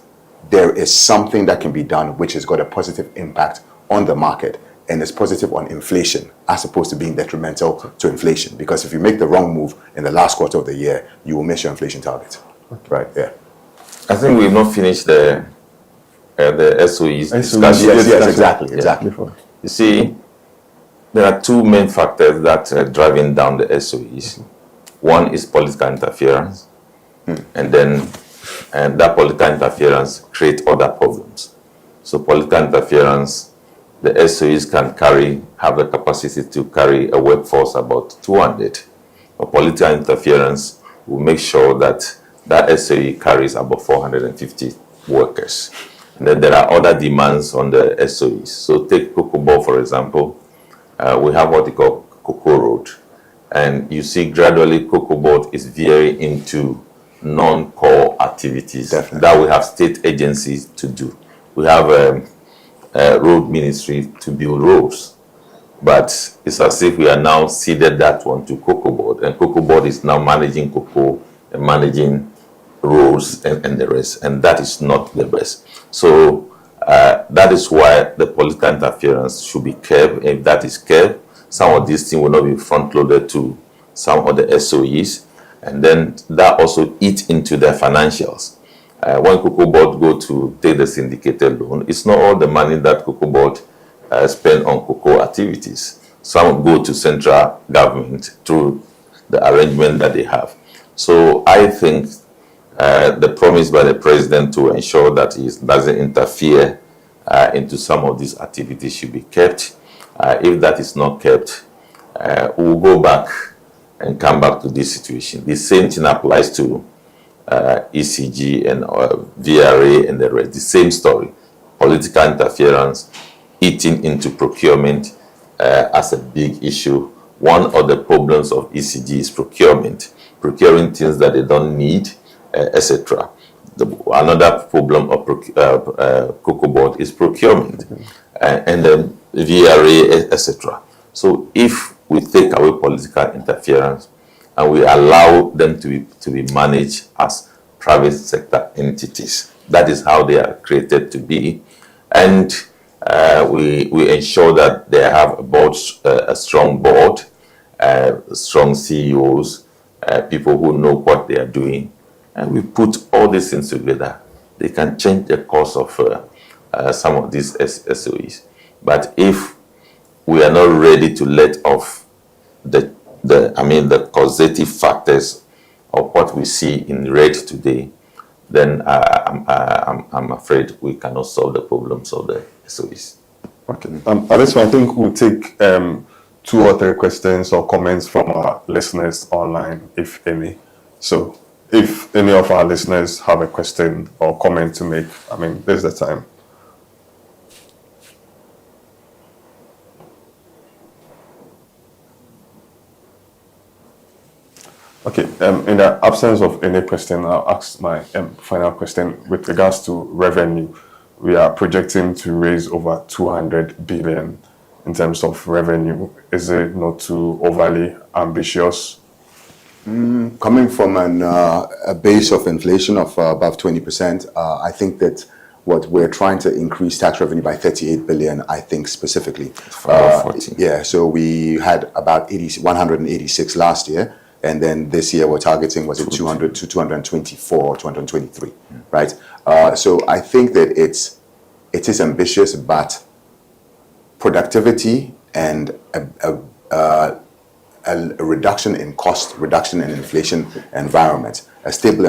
there is something that can be done which has got a positive impact on the market and is positive on inflation as opposed to being detrimental to inflation. Because if you make the wrong move in the last quarter of the year, you will miss your inflation target. Right there. I think we've not finished the SOEs discussion. Yes, exactly. You see, there are two main factors that are driving down the SOEs. One is political interference, and then that political interference creates other problems. So political interference, the SOEs can have the capacity to carry a workforce about 200. But political interference will make sure that SOE carries about 450 workers. And then there are other demands on the SOEs. So take Cocoa Ball, for example. We have what we call Cocoa Road. And you see gradually Cocoa Board is veering into non-core activities that we have state agencies to do. We have a road ministry to build roads. But it's as if we are now ceded that one to Cocoa Board. And Cocoa Board is now managing cocoa and managing roads and the rest. And that is not the best. So that is why the political interference should be kept. If that is kept, some of these things will not be front-loaded to some of the SOEs. And then that also eats into their financials. When Cocoa Board go to take the syndicated loan, it's not all the money that Cocoa Board spend on cocoa activities. Some go to central government through the arrangement that they have. So I think the promise by the president to ensure that he doesn't interfere into some of these activities should be kept. If that is not kept, we'll go back and come back to this situation. The same thing applies to ECG and VRA and the rest. The same story. Political interference eating into procurement as a big issue. One of the problems of ECG is procurement, procuring things that they don't need, etc. Another problem of Cocoa Board is procurement, and then VRA, etc. So if we take away political interference and we allow them to be managed as private sector entities, that is how they are created to be, and we ensure that they have a strong board, strong CEOs, people who know what they are doing, and we put all these things together. They can change the course of some of these SOEs. But if we are not ready to let off the causative factors of what we see in red today, then I'm afraid we cannot solve the problems of the SOEs. Okay. At this point, I think we'll take 2 or 3 questions or comments from our listeners online, if any. So if any of our listeners have a question or comment to make, this is the time. Okay, in the absence of any question, I'll ask my final question. With regards to revenue, we are projecting to raise over 200 billion in terms of revenue. Is it not too overly ambitious? Coming from a base of inflation of above 20%, I think that what we're trying to increase tax revenue by 38 billion, I think specifically. Yeah, so we had about 186 last year, and then this year we're targeting, was it 200 to 224 or 223, right? So I think that it is ambitious, but productivity and a reduction in cost, reduction in inflation environment, a stable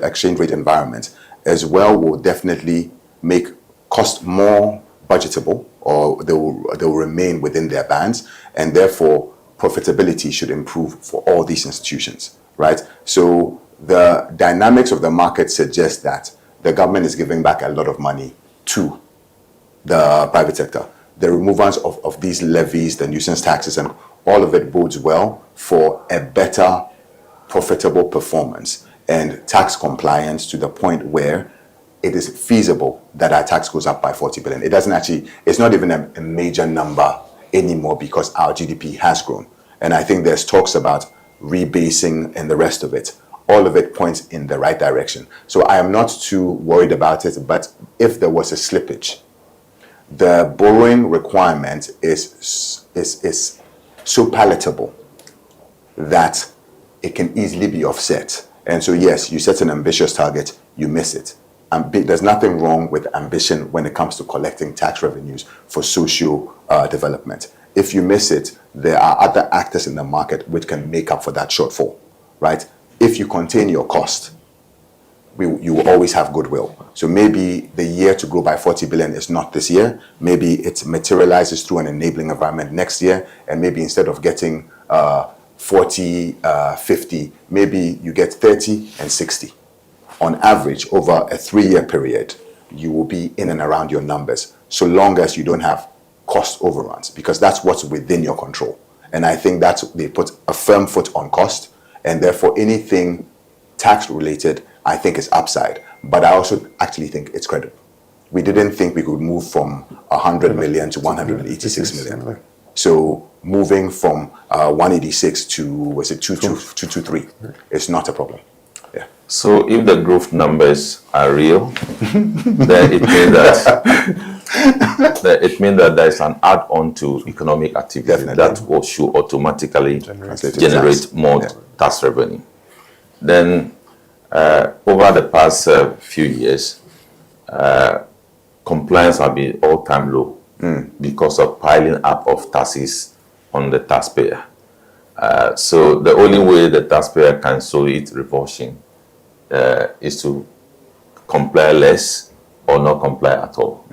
exchange rate environment as well will definitely make cost more budgetable, or they will remain within their bands, and therefore profitability should improve for all these institutions, right? So the dynamics of the market suggest that the government is giving back a lot of money to the private sector. The removals of these levies, the nuisance taxes, and all of it bodes well for a better profitable performance and tax compliance to the point where it is feasible that our tax goes up by 40 billion. It doesn't actually, it's not even a major number anymore because our GDP has grown. And I think there's talks about rebasing and the rest of it. All of it points in the right direction. So I am not too worried about it, but if there was a slippage, the borrowing requirement is so palatable that it can easily be offset. And so, yes, you set an ambitious target, you miss it. There's nothing wrong with ambition when it comes to collecting tax revenues for social development. If you miss it, there are other actors in the market which can make up for that shortfall, right? If you contain your cost, you will always have goodwill. So maybe the year to grow by 40 billion is not this year. Maybe it materializes through an enabling environment next year. And maybe instead of getting 40, 50, maybe you get 30 and 60. On average, over a 3-year period, you will be in and around your numbers, so long as you don't have cost overruns, because that's what's within your control. And I think they put a firm foot on cost, and therefore anything tax related, I think, is upside. But I also actually think it's credible. We didn't think we could move from 100 million to 186 million. So moving from 186 to, was it 223, is not a problem. Yeah. So if the growth numbers are real, then it means that there is an add-on to economic activity that will should automatically generate more tax revenue. Then over the past few years, compliance has been all-time low because of piling up of taxes on the taxpayer. So the only way the taxpayer can show its revulsion is to comply less or not comply at all.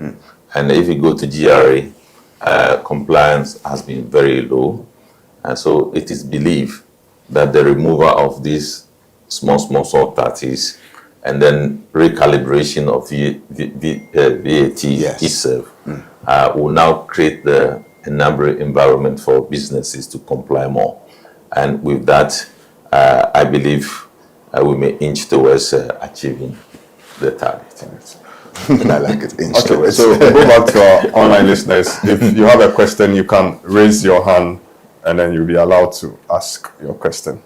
And if you go to GRA, compliance has been very low. And so it is believed that the removal of these small sort taxes and then recalibration of VAT itself will now create the enabling environment for businesses to comply more. And with that, I believe we may inch towards achieving the target. I like it. Inch towards. So go back to our online listeners. If you have a question, you can raise your hand and then you'll be allowed to ask your question.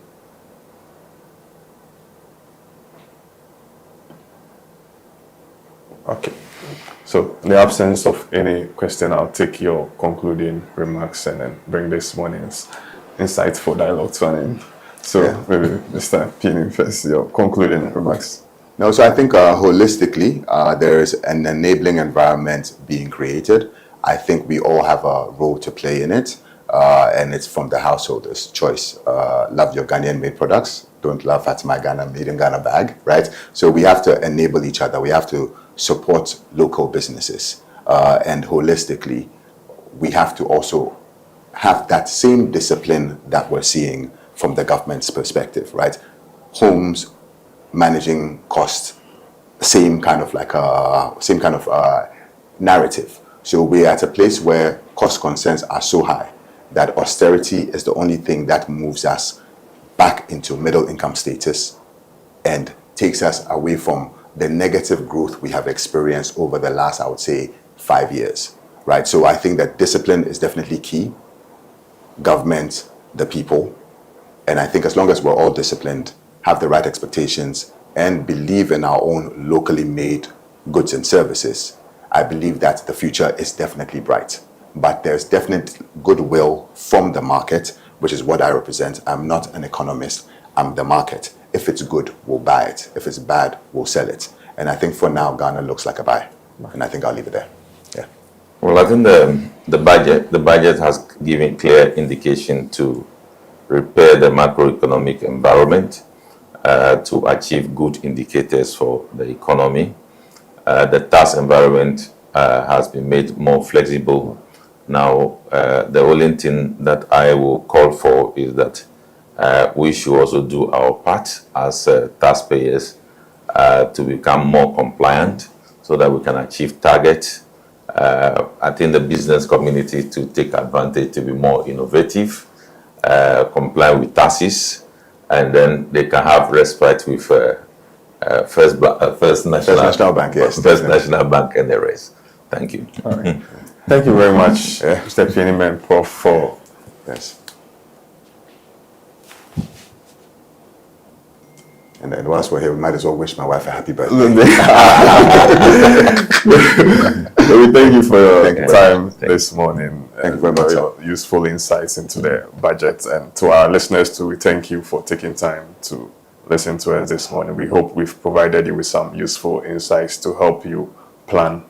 Okay. So in the absence of any question, I'll take your concluding remarks and then bring this morning's insightful dialogue to an end. So maybe Mr. Pini first, your concluding remarks. No, so I think holistically, there is an enabling environment being created. I think we all have a role to play in it, and it's from the householder's choice. Love your Ghanaian-made products. Don't laugh at my Ghana made in Ghana bag, right? So we have to enable each other. We have to support local businesses, and holistically, we have to also have that same discipline that we're seeing from the government's perspective, right? Homes managing cost, same kind of narrative. So we're at a place where cost concerns are so high that austerity is the only thing that moves us back into middle income status and takes us away from the negative growth we have experienced over the last, I would say, 5 years, right? So I think that discipline is definitely key. Government, the people, and I think as long as we're all disciplined, have the right expectations, and believe in our own locally made goods and services, I believe that the future is definitely bright. But there's definite goodwill from the market, which is what I represent. I'm not an economist, I'm the market. If it's good, we'll buy it. If it's bad, we'll sell it. And I think for now, Ghana looks like a buy. And I think I'll leave it there. Yeah. Well, I think the budget has given clear indication to repair the macroeconomic environment, to achieve good indicators for the economy. The tax environment has been made more flexible. Now, the only thing that I will call for is that we should also do our part as taxpayers to become more compliant so that we can achieve targets. I think the business community to take advantage to be more innovative, comply with taxes, and then they can have respite with First National Bank, yes. First National Bank and the rest. Thank you. All right. Thank you very much, Mr. Pieniman, Prof, for Yes. And once we're here, we might as well wish my wife a happy birthday. So we thank you for your time this morning. Thank you very much, sir. Useful insights into the budget. And to our listeners too, we thank you for taking time to listen to us this morning. We hope we've provided you with some useful insights to help you plan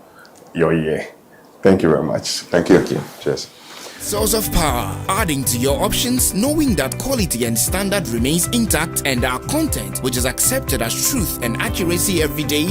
your year. Thank you very much. Thank you. Cheers. Source of power, adding to your options, knowing that quality and standard remains intact, and our content, which is accepted as truth and accuracy every day,